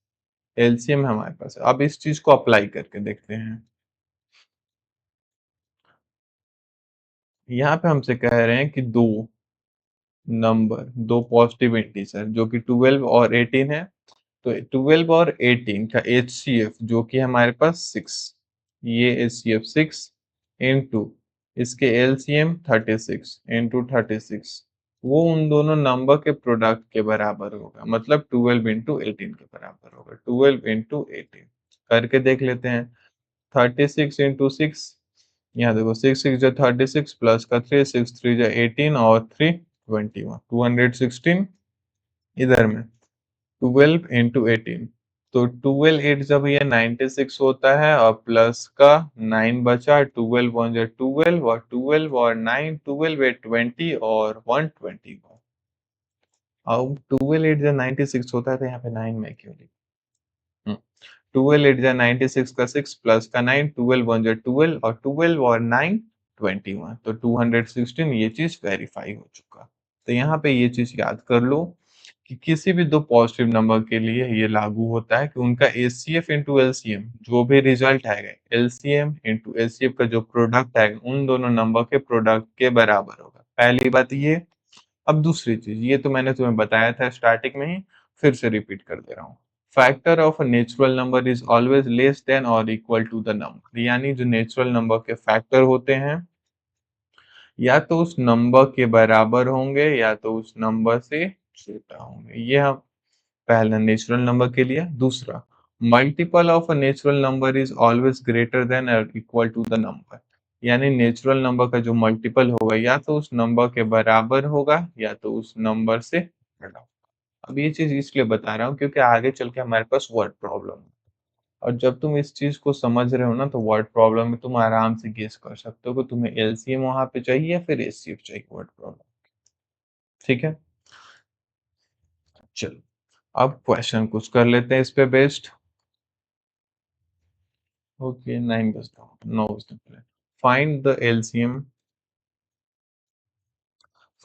एलसीएम हमारे पास है। अब इस चीज को अप्लाई करके देखते हैं। यहाँ पे हमसे कह रहे हैं कि दो पॉजिटिव इंटीजर जो कि 12 और 18 है, तो 12 और 18 का एचसीएफ जो कि हमारे पास 6, ये एचसीएफ 6 इंटू इसके एलसीएम 36 इंटू 36, वो उन दोनों नंबर के प्रोडक्ट के बराबर होगा, मतलब 12 इंटू 18 के बराबर होगा। 12 इंटू 18 करके देख लेते हैं। 36 इंटू 6, यहाँ देखो 6 6 जो 36 प्लस का 3, 6 3 जो 18 और 3 21, 216 इधर में 12 इंटू 18, तो 12 8 जब ये 96 होता है और प्लस का 9 बचा, 12 1 जो 12 और 12 और 9, 12 8 20 और 120 को। अब 12 8 जब 96 होता है तो यहाँ पे 9 में क्यों लिखा? 12 8 जा 96 का 6 प्लस का 9, 12 1 जा 12 और 12 और 9 21, तो 216 ये चीज वेरीफाई हो चुका। तो यहाँ पे ये चीज याद कर लो कि किसी भी दो पॉजिटिव नंबर के लिए ये लागू होता है कि उनका एचसीएफ इंटू एलसीएम जो भी रिजल्ट आएगा, एलसीएम इंटू एचसीएफ का जो प्रोडक्ट आएगा उन दोनों नंबर के प्रोडक्ट के बराबर होगा। पहली बात ये। अब दूसरी चीज, ये तो मैंने तुम्हें बताया था स्टार्टिंग में ही, फिर से रिपीट कर दे रहा हूँ। Factor of a natural number is always less than और इक्वल टू द नंबर, यानी जो नेचुरल नंबर के फैक्टर होते हैं या तो उस नंबर के बराबर होंगे या तो उस नंबर से छोटा होंगे। ये हम पहला नेचुरल नंबर के लिए। दूसरा, multiple of a natural number is always greater than और इक्वल टू द नंबर, यानी नेचुरल नंबर का जो मल्टीपल होगा या तो उस नंबर के बराबर होगा या तो उस नंबर से बड़ा। अब ये चीज इसलिए बता रहा हूँ क्योंकि आगे चल के हमारे पास वर्ड प्रॉब्लम है, और जब तुम इस चीज को समझ रहे हो ना तो वर्ड प्रॉब्लम में तुम आराम से गेस कर सकते हो कि तुम्हें एलसीएम वहां पे चाहिए या फिर एचसीएफ चाहिए वर्ड प्रॉब्लम। ठीक है, चलो अब क्वेश्चन कुछ कर लेते हैं इस पे बेस्ड। ओके, 9 बजता, 9 बजने पहले। Find the LCM,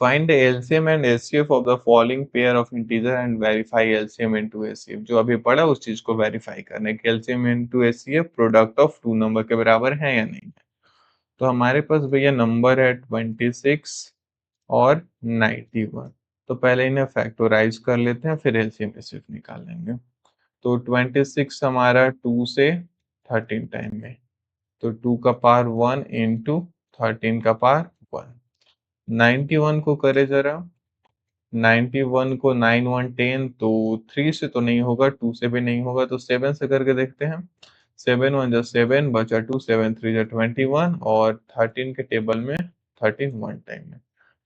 find the LCM and HCF of the following pair of integer and verify LCM into HCF. जो अभी पढ़ा उस चीज को वेरीफाई करने के, LCM into HCF product of two number के बराबर है या नहीं। तो हमारे पास भैया नंबर है 26 और 91, तो पहले इन्हें फैक्टोराइज कर लेते हैं फिर एलसीएम एचसीएफ निकाल लेंगे। तो 26 हमारा 2 से 13 टाइम में, तो 2 का पावर 1 इंटू 13 का पावर 1। 91 को करे जरा, 91 को 9 1 10, तो 3 से तो नहीं होगा, 2 से भी नहीं होगा, तो 7 से करके देखते हैं। 7 1 जा 7 बचा 2, 7 3 जा 21 और 13 के टेबल में 13 1 टाइम में,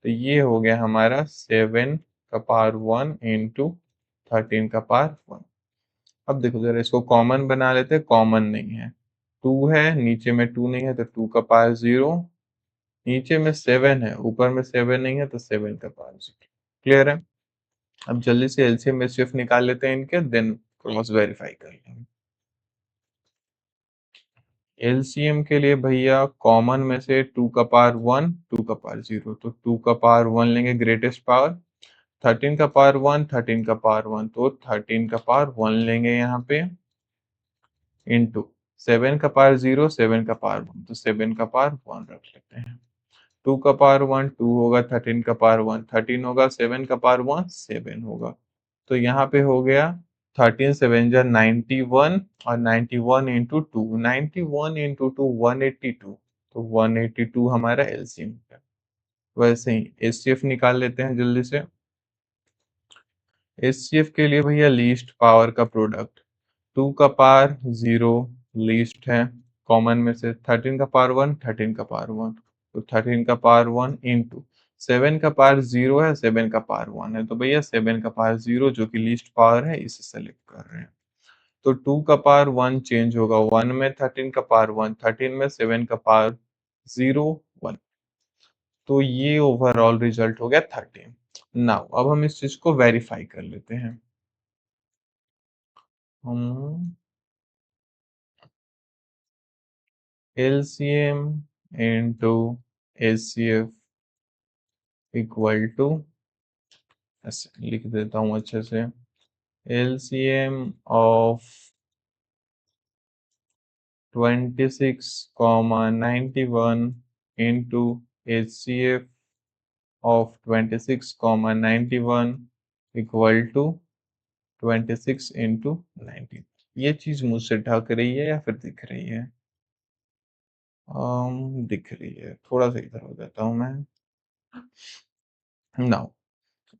तो ये हो गया हमारा 7 का पावर 1 इंटू 13 का पावर 1। अब देखो जरा इसको कॉमन बना लेते हैं, कॉमन नहीं है, 2 है नीचे में 2 नहीं है तो 2 का पावर 0, नीचे में 7 है ऊपर में 7 नहीं है तो 7 का पावर 0। क्लियर है। अब जल्दी से एलसीएम एचसीएफ निकाल लेते हैं इनके, देन क्रॉस वेरीफाई कर लेंगे। एलसीएम के लिए भैया कॉमन में से 2 का पावर 1 2 का पावर 0, तो 2 का पावर 1 लेंगे ग्रेटेस्ट पावर, 13 का पावर 1 13 का पावर 1, तो 13 का पावर 1 लेंगे यहाँ पे इंटू 7 का पावर 0 7 का पावर 1, तो 7 का पावर 1 रख लेते हैं। 2 का पावर 1 2 होगा, 13 का पावर 1 13 होगा, 7 का पावर 1 7 होगा, तो यहाँ पे हो गया 13 7 जा 91 और 91 इंटू 2, 91 इंटू 2 182, तो 182 हमारा एलसीएम है। वैसे ही एचसीएफ निकाल लेते हैं जल्दी से। एचसीएफ के लिए भैया लीस्ट पावर का प्रोडक्ट, 2 का पावर 0 लीस्ट है, कॉमन में से 13 का पावर 1 13 का पावर 1, तो 13 का पावर 1 इंटू 7 का पावर 0 है, 7 का पावर 1 है, तो भैया 7 का पावर 0 जो कि लीस्ट पावर है इसे सेलेक्ट कर रहे हैं। तो 2 का पावर 1 चेंज होगा 1 में, 13 का पावर 1 13 में, 7 का पावर 0 1। तो ये ओवरऑल रिजल्ट हो गया 13। नाउ अब हम इस चीज को वेरीफाई कर लेते हैं। हम LCM into HCF equal to, ऐसे लिख देता हूँ अच्छे से, LCM of 26,91 into HCF of 26,91 equal to 26 into 19। ये चीज मुझसे ढक रही है या फिर दिख रही है? दिख रही है, थोड़ा सा इधर हो जाता हूँ मैं। Now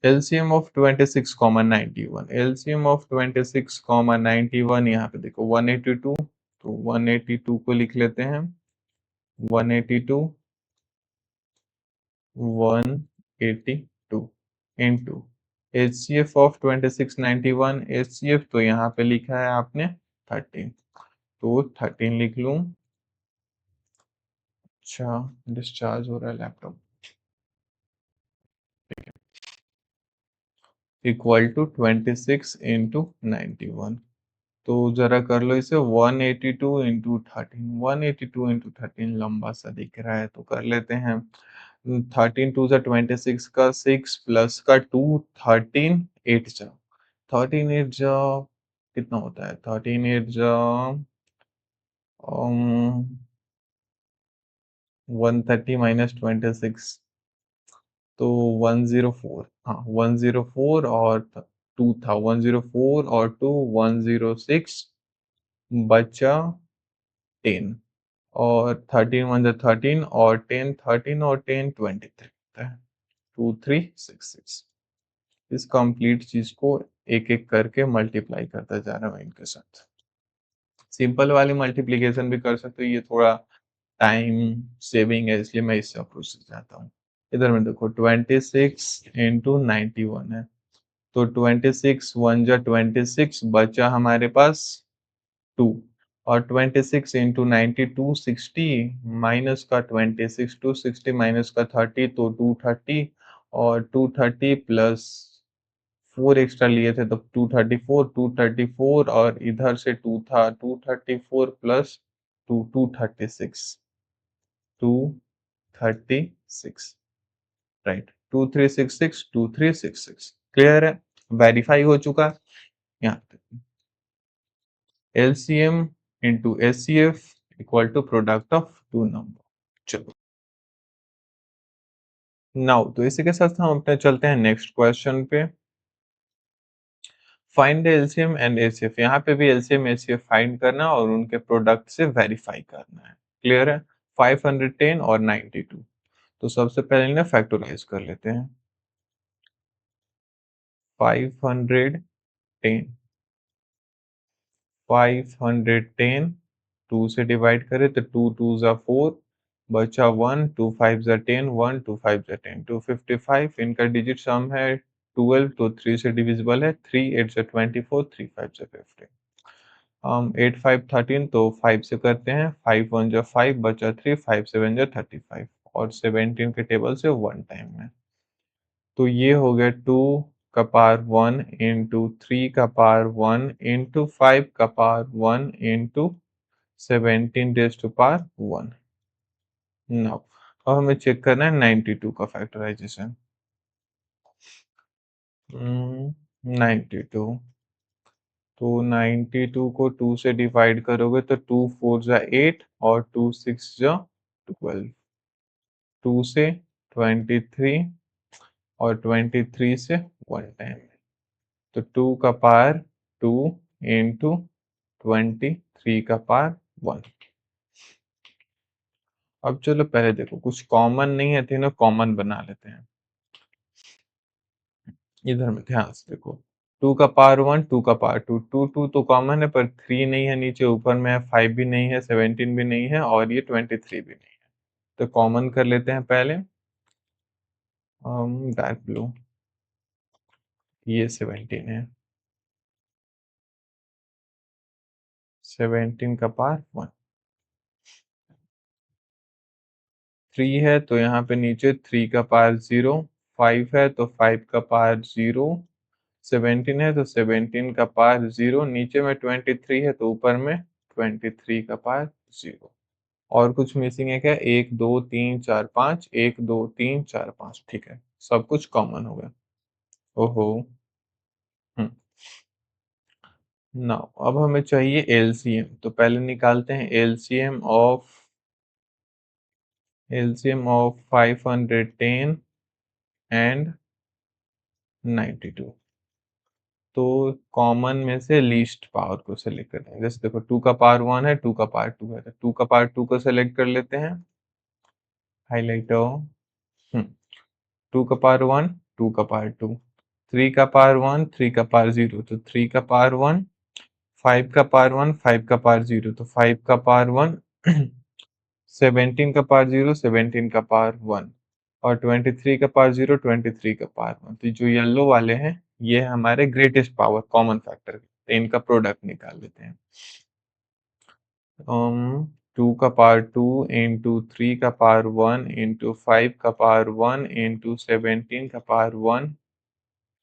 LCM of 26,91, LCM of 26,91 यहाँ पे देखो 182, तो 182 को लिख लेते हैं, 182 182 इंटू HCF ऑफ 2691, HCF तो यहाँ पे लिखा है आपने 13, तो 13 लिख लूं। अच्छा, डिस्चार्ज हो रहा है लैपटॉप। इक्वल टू 26 इंटू 91, तो जरा कर लो इसे 182 इंटू 13, 182 इंटू 13 लंबा सा दिख रहा है तो कर लेते हैं। 13 टू जा 26 का 6 प्लस का 2, 13 8 जा, 13 8 जा कितना होता है, 13 8 जा 130 माइनस 26, तो 104, हाँ 104 और 2 था, 104 और 2 106 बचा 10, और 13 वन जा 13 और 10 13 और 10 23 होता है, 2366। इस कंप्लीट चीज को एक एक करके मल्टीप्लाई करता जा रहा हूँ इनके साथ। सिंपल वाली मल्टीप्लीकेशन भी कर सकते हो, ये थोड़ा टाइम सेविंग है इसलिए मैं इससे अप्रोच से जाता हूँ। इधर में देखो 26 इंटू 91 है, तो 26 वन जा 26 बचा हमारे पास 2, और 26 इंटू 90 260 माइनस का 26 260 माइनस का 30 तो 230, और 230 प्लस 4 एक्स्ट्रा लिए थे तो 234, 234 और इधर से 2 था, 234 प्लस 2 236, 236 राइट, 2366 2366। क्लियर है, वेरीफाई हो चुका। यहाँ LCM into HCF equal to product of two number. चलो नाउ तो इसी के साथ हम अपने चलते हैं नेक्स्ट क्वेश्चन पे। Find the LCM and HCF, यहाँ पे भी LCM HCF फाइंड करना और उनके प्रोडक्ट से वेरीफाई करना है। क्लियर है, 510 और 92। तो सबसे पहले इन्हें फैक्टराइज कर लेते हैं। 510 510 2 से डिवाइड करें तो 2 2 जा 4 बचा 1, 2 5 जा 10, 1 2 5 जा 10, 255। इनका डिजिट सम है 12, तो 3 से डिविजिबल है, 3 8 जा 24, 3 5 जा 15। 8 5 13, तो 5 से करते हैं, 5 1 जा 5 बचा 3, 5 7 जा 35, और 17 के टेबल से 1 टाइम में। तो ये हो गया 2 का पावर 1 इंटू 3 का पावर 1 इंटू 5 का power 1 into 17 raise to power 1। Now अब हमें चेक करना है 92 का फैक्टराइजेशन। 92, तो 92 को 2 से डिवाइड करोगे तो 2 4 जा 8 और 2 6 जा 12, 2 से 23 और 23 से 1 टाइम, तो 2 का पावर 2 इंटू 23 का पावर 1। अब चलो पहले देखो कुछ कॉमन नहीं है, तीनों कॉमन बना लेते हैं। इधर में ध्यान से देखो, 2 का पावर 1 2 का पावर 2, 2 2 तो कॉमन है पर 3 नहीं है, नीचे ऊपर में है 5 भी नहीं है, 17 भी नहीं है और ये 23 भी नहीं है, तो कॉमन कर लेते हैं पहले। डार्क ब्लू, ये 17 है, 17 का पावर 1। 3 है तो यहाँ पे नीचे 3 का पावर 0, 5 है तो 5 का पावर 0, 17 है तो 17 का पावर 0, नीचे में 23 है तो ऊपर में 23 का पावर 0। और कुछ मिसिंग है क्या? 1 2 3 4 5, 1 2 3 4 5, ठीक है, सब कुछ कॉमन हो गया। ओहो। हम्म। नाउ अब हमें चाहिए एलसीएम, तो पहले निकालते हैं एलसीएम ऑफ 510 एंड 92। तो कॉमन में से लीस्ट पावर को सेलेक्ट करते हैं। जैसे देखो 2 का पावर 1 है, 2 का पावर 2 है, तो 2 का पावर 2 को सेलेक्ट कर लेते हैं, हाईलाइट हो। 2 का पावर 1, 2 का पावर 2, 3 का पावर 1, 3 का पावर 0, तो 3 का पावर 1, 5 का पावर 1, 5 का पावर 0, तो 5 का पावर 1, 17 का पावर 0, 17 का पावर 1, और 23 का पावर 0, 23 का पावर 1। तो जो येलो वाले हैं ये हमारे ग्रेटेस्ट पावर कॉमन फैक्टर, तो इनका प्रोडक्ट निकाल लेते हैं। 2 का पावर 2 इंटू 3 का पावर 1 इंटू 5 का पावर 1 इंटू 17 का पावर 1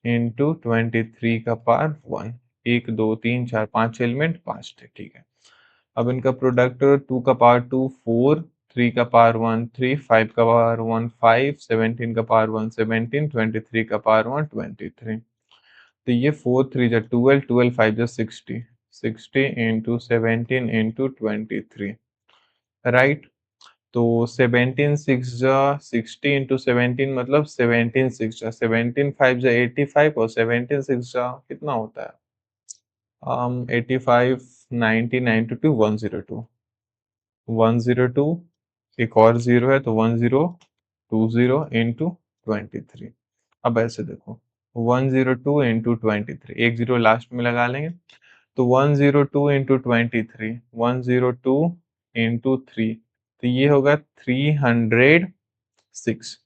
इंटू 23 का पावर 1। 1 2 3 4 5 एलिमेंट, 5 थे, ठीक है। अब इनका प्रोडक्ट 2 का पावर 2 4, 3 का पावर 1 3, 5 का पावर 1 5, 17 का पावर 1 17, 23 का पावर 1 23। तो ये 4 3 जा 12, 12 5 जा 60, 60 इंटू 17 इंटू 23, राइट। तो 17 6 जा 60 इंटू 17 मतलब 17 6 जा 17 5 जा 85, और 17 6 जा कितना होता है? 85 90 92 102, 102, एक और 0 है तो 1020 इंटू 23। अब ऐसे देखो 102 इंटू 23, एक जीरो लास्ट में लगा लेंगे, तो 102 इंटू 23, 102 इंटू 3, तो ये होगा 306।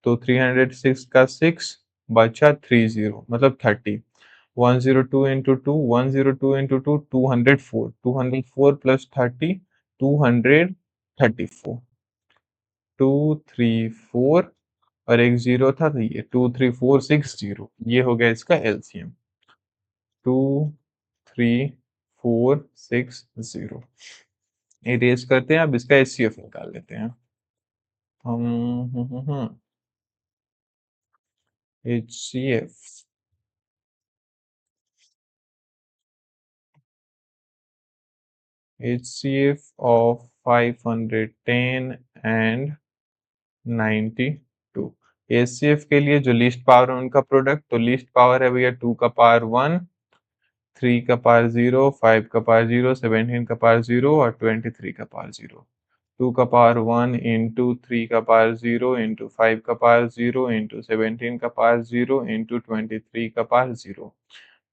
तो 306 का 6 बचा 30, मतलब 30। 102 इंटू 2, 102 इंटू 2 204, 204 प्लस 30, 234, 234, और एक जीरो था तो ये 23460, ये हो गया इसका एलसीएम, 23460। इरेज करते हैं, अब इसका एचसीएफ निकाल लेते हैं हम। HCF, HCF of 510 and 92। HCF के लिए जो लीस्ट पावर है उनका प्रोडक्ट, तो लीस्ट पावर है भैया 2 का पावर 1, 3 का पावर 0, 5 का पावर 0, 17 का पावर 0, और 23 का पावर 0। 2 का पावर 1 इंटू 3 का पावर 0 इंटू 5 का पावर 0 इंटू 17 का पावर 0 इंटू 23 का पावर 0,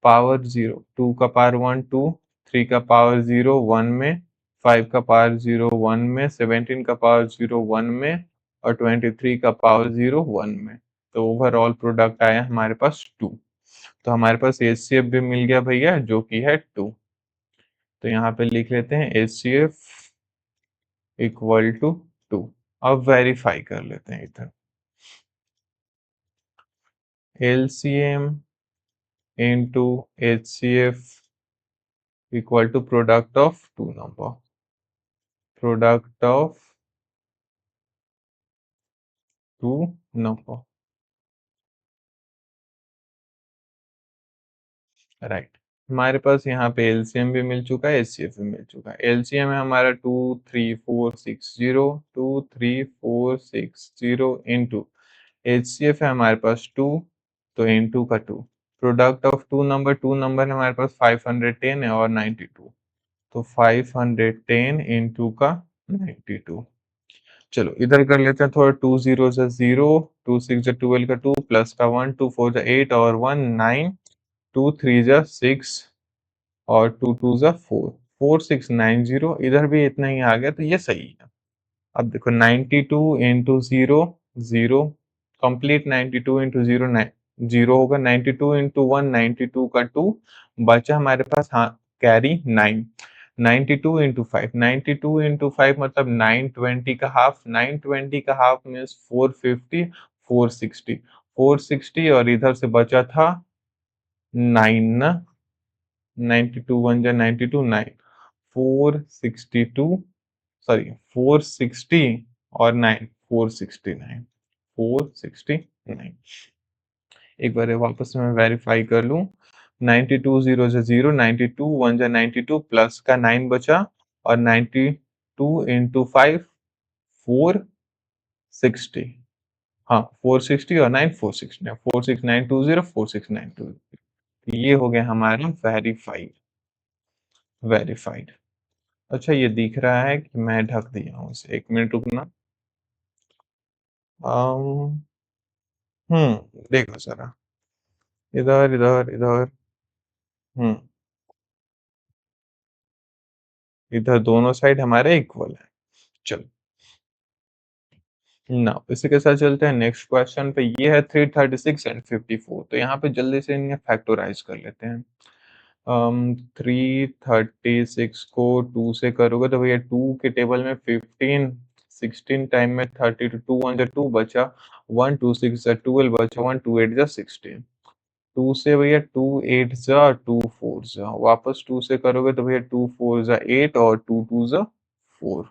पावर 0। 2 का पावर 1 2, 3 का पावर 0 1 में, 5 का पावर 0 1 में, 17 का पावर 0 1 में, और 23 का पावर 0 1 में। तो ओवरऑल प्रोडक्ट आया हमारे पास 2। तो हमारे पास एचसीएफ भी मिल गया भैया, जो कि है 2। तो यहाँ पे लिख लेते हैं एचसीएफ इक्वल टू 2। अब वेरीफाई कर लेते हैं इधर, LCM into HCF equal to product of two number, product of two number, right. हमारे पास यहाँ पे एलसीएम भी मिल चुका है, एचसीएफ भी मिल चुका है। एलसीएम है हमारा 23460, 23460 इंटू, एचसीएफ है हमारे पास 2, तो इंटू का 2, प्रोडक्ट ऑफ टू नंबर है हमारे पास 510 है और 92, तो 510 इंटू का 92। चलो इधर कर लेते हैं थोड़ा, 2 0 से 0, 2 6 जा 12 का 2, प्लस का 1, 2 4 जा 8 और 1 9, 2 3 जा 6, और 2 2 जा 4, 4690, इधर भी इतना ही आ गया, तो ये सही है। अब देखो 92 into 0 0, complete 92 into zero zero होगा, 92 इंटू वन 92 का 2, बचा हमारे पास हाँ carry 9, 92 into five 92 into five मतलब 920 का हाफ, 920 का हाफ मीन्स 450, 460, 460 और इधर से बचा था 9 ना, 92 वन जा 92, 9, 462, सॉरी 460 और 9, 469, 469। एक बार वापस से मैं वेरीफाई कर लूं, 92 जीरो से जीरो, 92 वन जा 92 प्लस का 9 बचा और 92 इंटू फाइव 460, हाँ 460 और 9 469, 46920, 46920, ये हो गया हमारा वेरीफाइड, वेरीफाइड। अच्छा ये दिख रहा है कि मैं ढक दिया हूँ इसे, एक मिनट रुकना। अम, देखो जरा, इधर इधर इधर, हम्म, इधर दोनों साइड हमारे इक्वल है। चलो ना इसी के साथ चलते हैं नेक्स्ट क्वेश्चन पे। ये है 336 एंड 54, तो यहाँ पे जल्दी से इन्हें फैक्टराइज कर लेते हैं। 336 को 2 से करोगे तो भैया 2 के टेबल में 15, 16 टाइम में 30, तो 2 वन जा 2 बचा, 1 2 6 जा 12 बचा, 1 2 8 जा 16, 2 से भैया 2 8 जा 2 4 जा, वापस 2 से करोगे तो भैया 2 4 जा 8 और 2 2 जा 4,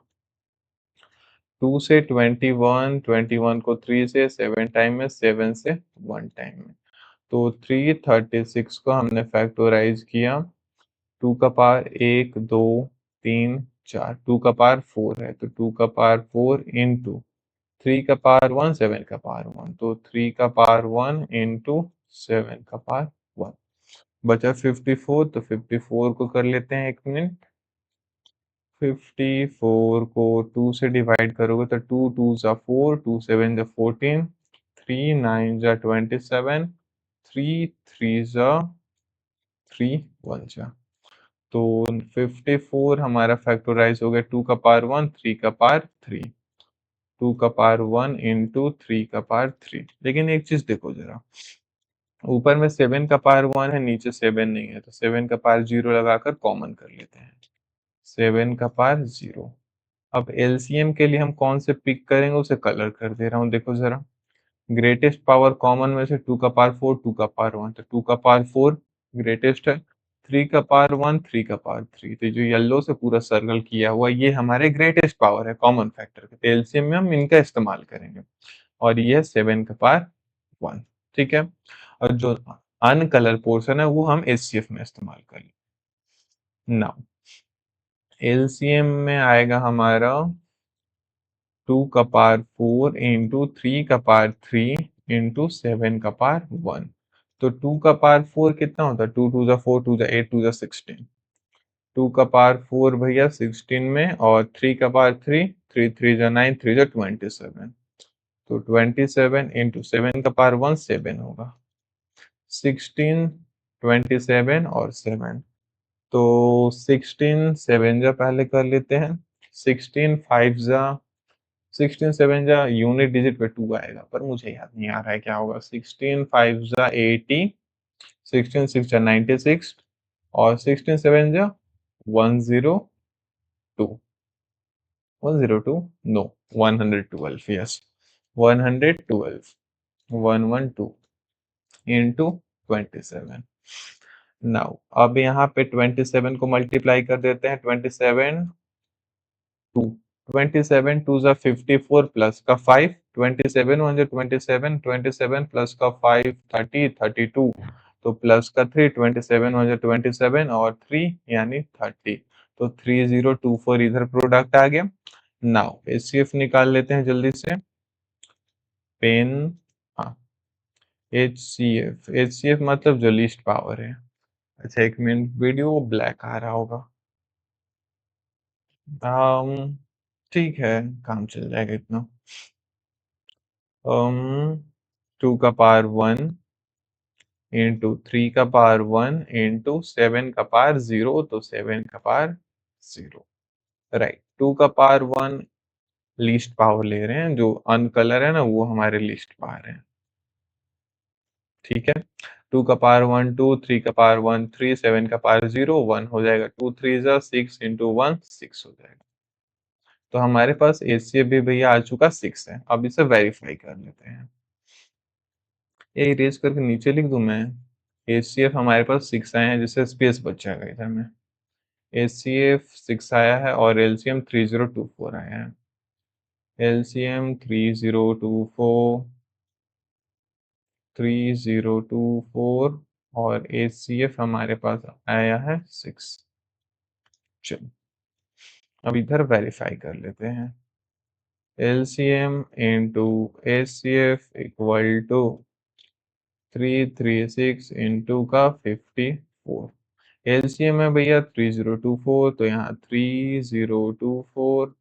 2 से 21, 21 को 3 से 7 टाइम में, 7 से 1 टाइम में, तो 336 को हमने फैक्टराइज किया, 2 का पावर 1 2 3 4, 2 का पावर 4 है तो 2 का पावर 4 इंटू 3 का पावर 1, 7 का पावर 1, तो 3 का पावर 1 इंटू 7 का पावर 1, बचा 54, तो 54 को कर लेते हैं, एक मिनट। 54 को 2 से डिवाइड करोगे तो 2 2 जा 4, 2 7 जा 14, 3 9 जा 27, 3 3 जा 3 1 जा, तो 54 हमारा फैक्टराइज हो गया, 2 का पावर 1, 3 का पावर 3, 2 का पावर 1 इंटू 3 का पावर 3। लेकिन एक चीज देखो जरा, ऊपर में 7 का पावर 1 है, नीचे 7 नहीं है, तो 7 का पावर 0 लगाकर कॉमन कर लेते हैं, 7 का पावर 0। अब एलसीएम के लिए हम कौन से पिक करेंगे उसे कलर कर दे रहा हूँ, देखो जरा, ग्रेटेस्ट पावर कॉमन में से 2 का पावर 4, 2 का पावर 1, तो 2 का पावर 4 ग्रेटेस्ट है, 3 का पावर 1, 3 का पावर 3, तो जो येलो से पूरा सर्कल किया हुआ ये हमारे ग्रेटेस्ट पावर है कॉमन फैक्टर के, तो एलसीएम में हम इनका इस्तेमाल करेंगे, और ये है 7 का पावर 1, ठीक है। और जो अनकलर पोर्शन है वो हम एचसीएफ में इस्तेमाल करेंगे। नाउ एलसीएम में आएगा हमारा 2 का पावर 4 इंटू 3 का पावर 3 इंटू 7 का पावर 1, तो 2 का पावर 4 कितना होता है, 2 2 जा 4, 2 जा 8, 2 जा 16, 2 का पावर 4 भैया 16 में, और 3 का पावर 3, 3 3 जा 9, 3 जा 27, तो 27 इंटू 7 का पावर 1 7 होगा, 16 27 और 7, तो 16 7 जा पहले कर लेते हैं, 16 5 जा 16 7 जा यूनिट डिजिट पे 2 आएगा, पर मुझे याद नहीं आ रहा है क्या होगा, 16 5 जा 80, 16 6 जा 96 और 16 7 जा 102, 102 नो 112, यस 112, 112 इंटू 27। नाउ अब यहाँ पे 27 को मल्टीप्लाई कर देते हैं, 27 2, 27 2 जा 54 प्लस का 5, 27 1 जा 27, 27 प्लस का 5 30, 32, तो प्लस का 3, 27 1 जा 27 और 3 यानी 30, तो 3024 इधर प्रोडक्ट आ गया। नाउ एचसीएफ निकाल लेते हैं जल्दी से, पेन, हाँ एचसीएफ, एचसीएफ मतलब जो लीस्ट पावर है। अच्छा एक मिनट, वीडियो ब्लैक आ रहा होगा, ठीक है, काम चल जाएगा इतना। 2 का पावर 1 इंटू 3 का पावर 1 इंटू 7 का पावर 0, तो 7 का पावर 0, राइट। 2 का पावर 1 लीस्ट पावर ले रहे हैं, जो अनकलर है ना वो हमारे लीस्ट पावर है। ठीक है, 2 का पावर 1 2, 3 का पावर 1 3, 7 का पावर 0 1 हो जाएगा, 2 3 जा 6 इंटू 1 6 हो जाएगा। तो हमारे पास एचसीएफ भी भैया आ चुका 6 है। अब इसे वेरीफाई कर लेते हैं। ये इरेज करके नीचे लिख दूं मैं। एचसीएफ हमारे पास 6 आए हैं, जिससे स्पेस बच जाएगा इधर में। एचसीएफ 6 आया है और एलसीएम 3024 आया है। एलसीएम 3024 और एचसीएफ हमारे पास आया है 6। चलो अब इधर वेरीफाई कर लेते हैं। LCM into HCF equal to 336 into का 54। एलसीएम है भैया 3024, तो यहाँ 3024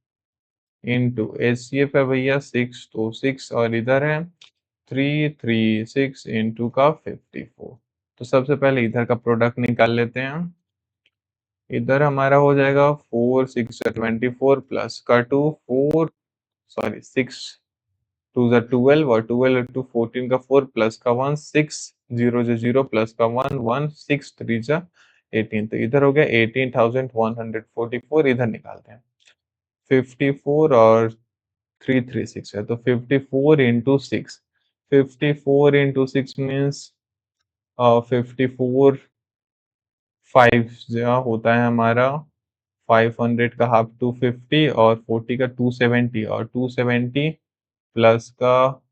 इंटू एचसीएफ है भैया 6, तो 6 और इधर है 336 इंटू का 54। तो सबसे पहले इधर का प्रोडक्ट निकाल लेते हैं। इधर हमारा हो जाएगा 4 6 24 प्लस का 2 4 सॉरी 6 2 जा 12 और 12 टू 14 का 4 प्लस का 1 6 0 जा 0 प्लस का 1 1 6 3 जा 18। तो इधर हो गया 18,144। इधर निकालते हैं 54 और 336 है, तो 54 इंटू 6, 54 इंटू 6 मीन्स 54 5 जो होता है हमारा 500 का हाफ 250 और 40 का 270 और 270 प्लस का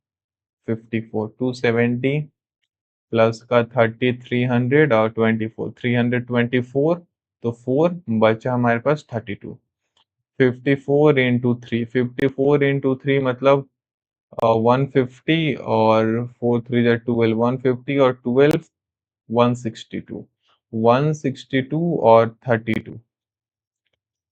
54 270 प्लस का 30 300 और 24 324। तो 4 बचा हमारे पास 32। 54 इंटू 3, 54 इंटू 3 मतलब 150 और 4 3 जा 12 150 और 12 162 162 और 32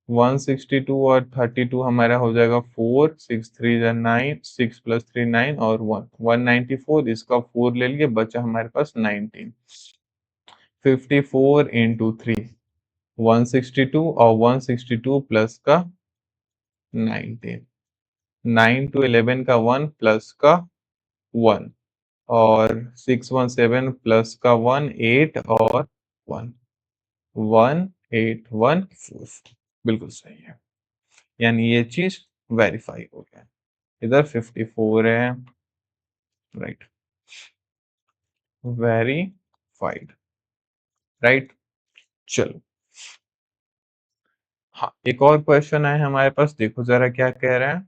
162 और 32 हमारा हो जाएगा 4 6 3 जा 9 6 प्लस 3 9 और 1 194। इसका 4 ले लिए, बचा हमारे पास 19। 54 इंटू 3 162 और 162 प्लस का 19 9 टू 11 का 1 प्लस का 1 और 617 प्लस का 1 8 और 1 1814। बिल्कुल सही है, यानी ये चीज वेरीफाई हो गया। इधर 54 है, राइट, वेरीफाइड, राइट। चलो हाँ, एक और क्वेश्चन है हमारे पास, देखो जरा क्या कह रहा है।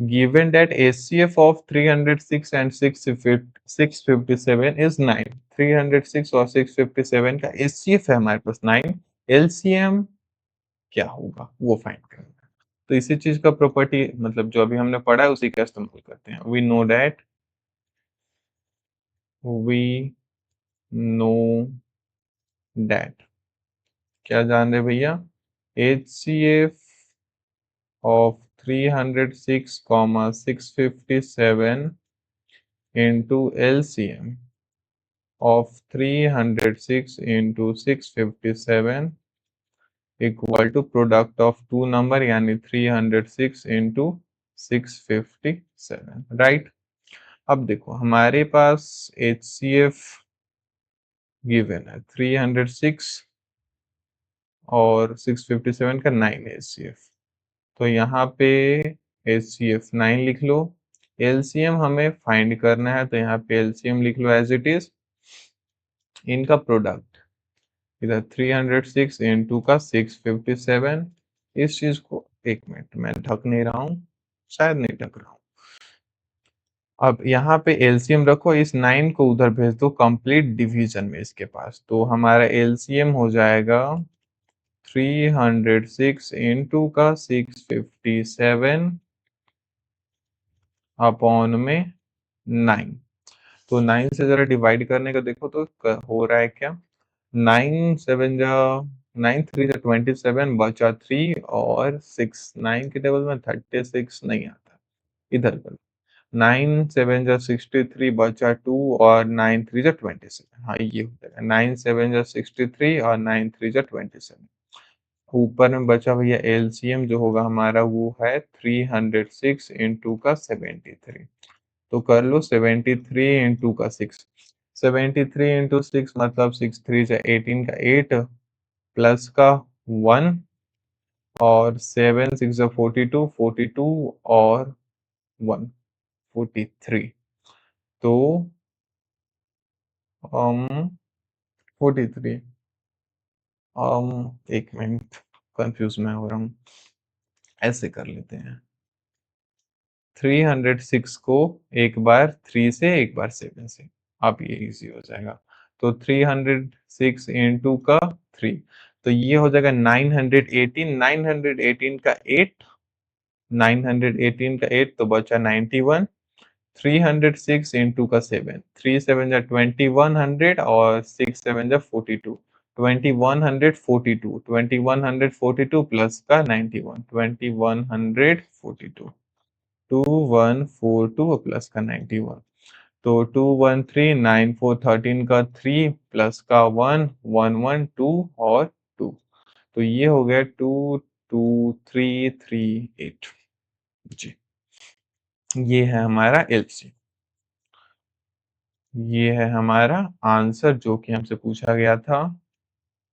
Given that HCF of 306 and 657 is 9, 306 और 657 का HCF है हमारे पास 9, LCM क्या होगा वो फाइंड करना है। तो इसी चीज का प्रॉपर्टी मतलब जो अभी हमने पढ़ा है उसी का इस्तेमाल करते हैं। वी नो दैट क्या जान रहे भैया, HCF of 306, 657 into LCM of 306 into 657 equal to product of two number, यानी 306 इंटू 657, राइट। अब देखो हमारे पास HCF गिवन है 306 और 657 का 9 HCF। तो यहाँ पे HCF 9 लिख लो। LCM हमें फाइंड करना है, तो यहाँ पे LCM लिख लो एज इट इज। इनका प्रोडक्ट इधर 306 इंटू का 657। इस चीज को एक मिनट मैं ढक नहीं रहा हूँ, शायद नहीं ढक रहा हूँ। अब यहाँ पे एलसीएम रखो, इस 9 को उधर भेज दो कंप्लीट डिवीजन में इसके पास, तो हमारा एलसीएम हो जाएगा 306 इंटू का 657 अपॉन में 9। तो 9 से जरा डिवाइड करने का देखो तो हो रहा है क्या, 9 7 जा 9 3 जा 27 बचा 3 और 6 9 के टेबल में 36 नहीं आता, इधर कर 9 7 जा 63 बचा 2 और 9 3 जा 27। हाँ ये हो जाएगा 9 7 जा 63 और 9 3 जा 27। ऊपर में बचा भैया एलसीएम जो होगा हमारा वो है 306 इंटू का 73। तो कर लो 73 इंटू का 6। 73 इंटू 6 मतलब 6 3 जा 18 का 8 प्लस का 1 और 7 6 जा 42 42 और 1 43। तो 43 एक मिनट कंफ्यूज मैं हो रहा हूँ, ऐसे कर लेते हैं 306 को एक बार 3 से एक बार 7 से, अब ये इजी हो जाएगा। तो 306 इंटू का 3, तो ये हो जाएगा 918। 918 का 8, 918 का 8 तो बचा 91। 306 इंटू का 7, 3 7 जा 2100 और 6 7 जा 42, 2142, 2142 प्लस का 91, 2142, 2142 प्लस का 91। तो 213 9 4 13 का 3 प्लस का 1 1 1 2 और 2। तो ये हो गया 22338 जी। ये है हमारा एलसी, ये है हमारा आंसर जो कि हमसे पूछा गया था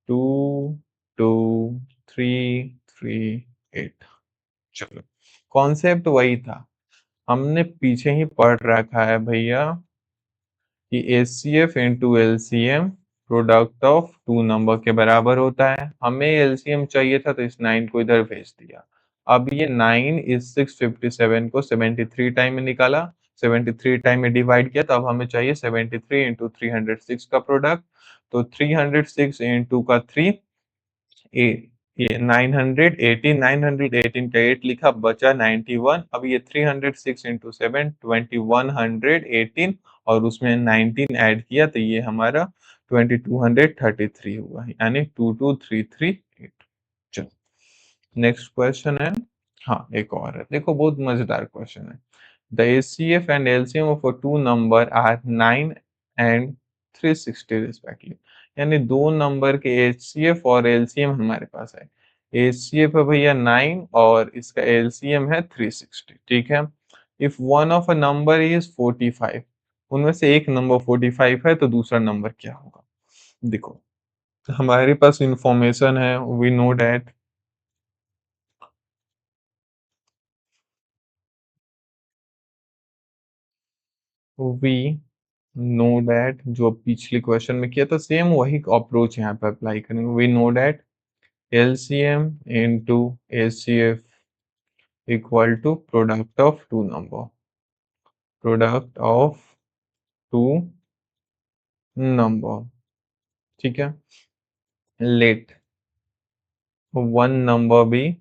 22338। चलो, कॉन्सेप्ट वही था, हमने पीछे ही पढ़ रखा है भैया कि HCF into LCM product of two number के बराबर होता है। हमें एलसीएम चाहिए था तो इस 9 को इधर भेज दिया। अब ये 9 इस 657 को 73 टाइम में निकाला, 73 टाइम में डिवाइड किया, तो अब हमें चाहिए 73 इंटू 306 का प्रोडक्ट। तो 306 इंटू का 3 ए, ये 918, 918 का 8 लिखा, बचा 91। अब ये 306 इंटू 7 2118 और उसमें 19 ऐड किया तो ये हमारा 2233 हुआ, यानी 22338। चलो, नेक्स्ट क्वेश्चन है। हाँ, एक और है, देखो बहुत मजेदार क्वेश्चन है। The HCF and LCM of a two number are 9 and 360 respectively. यानी दो नंबर के एचसीएफ और एलसीएम हमारे पास है। एचसीएफ है भैया 9 और इसका एलसीएम है 360, ठीक है। If one of a number is 45, उनमें से एक नंबर 45 है तो दूसरा नंबर क्या होगा? देखो, हमारे पास इंफॉर्मेशन है, we know that we know that जो पिछले क्वेश्चन में किया था सेम वही अप्रोच यहाँ पे अप्लाई करेंगे। We know that LCM into HCF equal to product of two number, product of two number, ठीक है। लेट वन नंबर बी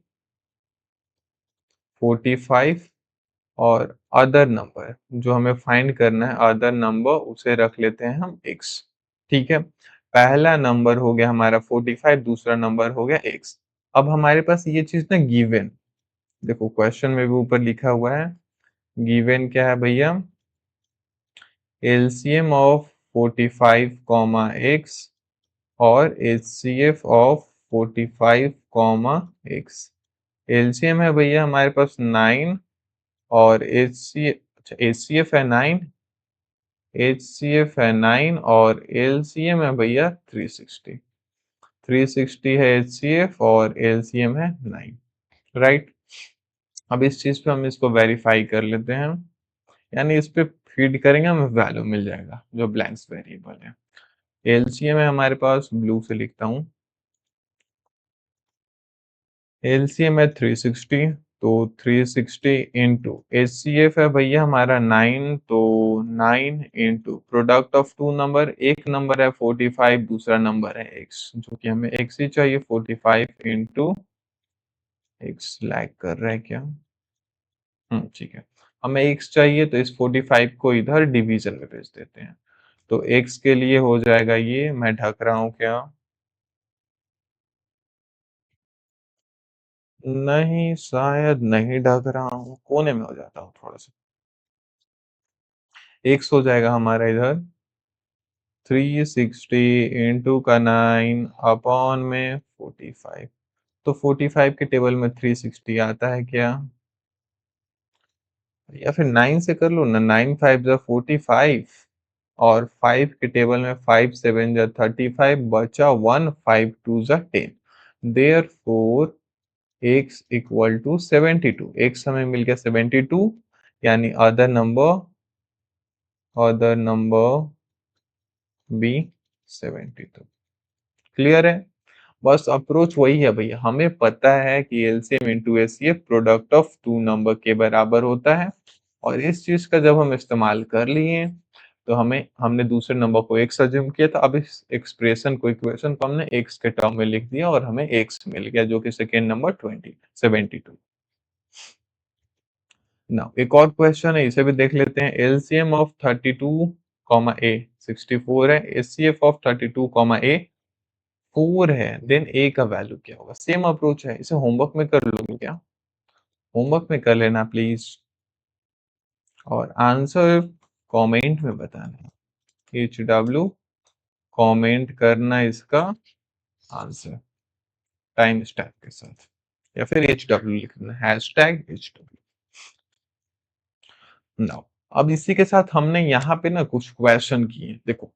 45 और अदर नंबर जो हमें फाइंड करना है, अदर नंबर उसे रख लेते हैं हम x, ठीक है। पहला नंबर हो गया हमारा 45, दूसरा नंबर हो गया x। अब हमारे पास ये चीज ना गिवन, देखो क्वेश्चन में भी ऊपर लिखा हुआ है, गिवन क्या है भैया, एलसीएम ऑफ 45 कॉमा x और HCF of 45 comma x। LCM है भैया हमारे पास 9 और एचसीएफ है 9, एचसीएफ है 9 और एलसीएम है भैया 360। 360 है एचसीएफ और एलसीएम है 9, राइट। अब इस चीज पे हम इसको वेरीफाई कर लेते हैं, यानी इस पे फीड करेंगे हमें वैल्यू मिल जाएगा जो ब्लैंक्स वेरिएबल है। एलसीएम है हमारे पास, ब्लू से लिखता हूँ, एलसीएम है 360, तो 360 इंटू एचसीएफ है भैया हमारा 9, तो 9 into product of two number, एक नंबर है 45, दूसरा नंबर है एक्स, जो कि हमें एक्स ही चाहिए, 45 इंटू एक्स। लैग कर रहा है क्या? ठीक है। हमें एक्स चाहिए तो इस 45 को इधर डिवीजन में भेज देते हैं। तो एक्स के लिए हो जाएगा, ये मैं ढक रहा हूँ क्या? नहीं, शायद नहीं ढक रहा हूँ, कोने में हो जाता हूँ थोड़ा सा। एक्स हो जाएगा हमारा इधर 360 इंटू का 9 अपॉन में 45। तो 45 के टेबल में 360 आता है क्या? या फिर 9 से कर लो ना, 9 5 जा 45 और 5 के टेबल में 5 7 जा 35 बचा 1 5 2 जा 10। Therefore x equal to 72। x हमें मिल गया 72, यानी अदर नंबर बी 72। क्लियर है? बस अप्रोच वही है भैया, हमें पता है कि LCM into HCF product of two number के बराबर होता है, और इस चीज का जब हम इस्तेमाल कर लिए तो हमने दूसरे नंबर को एक्स अज्यूम किया था। अब इस एक्सप्रेशन को, इक्वेशन को हमने एक्स के टर्म में लिख दिया और हमें एक्स मिल गया, जो कि सेकेंड नंबर 72। नाउ एक और क्वेश्चन है, इसे भी देख लेते हैं। एलसीएम ऑफ 32 कॉमा ए 64 है, एचसीएफ ऑफ 32 कॉमा ए 4 है, देन ए का वैल्यू क्या होगा? सेम अप्रोच है, इसे होमवर्क में कर लोगे क्या? होमवर्क में कर लेना प्लीज, और आंसर कमेंट में बताना। HW कमेंट करना इसका आंसर टाइम स्टैम्प के साथ, या फिर HW लिखना, हैशटैग HW। नाउ अब इसी के साथ हमने यहाँ पे ना कुछ क्वेश्चन किए। देखो,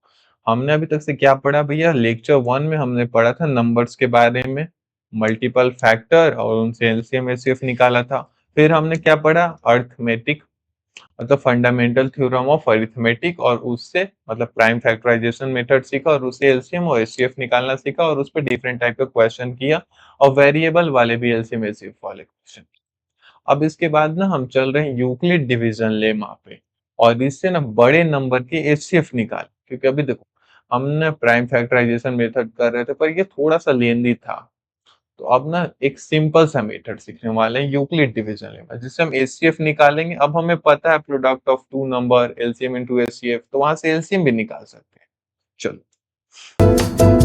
हमने अभी तक से क्या पढ़ा भैया? लेक्चर 1 में हमने पढ़ा था नंबर्स के बारे में, मल्टीपल फैक्टर और उनसे एलसीएम एचसीएफ निकाला था। फिर हमने क्या पढ़ा? अर्थमेटिक, मतलब फंडामेंटल थ्योरम ऑफ अरिथमेटिक, और उससे मतलब प्राइम फैक्टराइजेशन मेथड सीखा, और उससे एलसीएम और एचसीएफ निकालना सीखा, और उस पर डिफरेंट टाइप के क्वेश्चन किया, और वेरिएबल वाले भी एलसीएम एचसीएफ वाले क्वेश्चन। अब इसके बाद ना हम चल रहे हैं यूक्लिड डिवीजन लेमा पे, और इससे ना बड़े नंबर के एचसीएफ निकाल, क्योंकि अभी देखो हमने प्राइम फैक्टराइजेशन मेथड कर रहे थे, पर ये थोड़ा सा लेंदी था। तो अब ना एक सिंपल सा मेथड सीखने वाले हैं, यूक्लिड डिवीजन लेमा, जिससे हम एचसीएफ निकालेंगे। अब हमें पता है product of two number LCM into HCF, तो वहां से एलसीएम भी निकाल सकते हैं। चलो।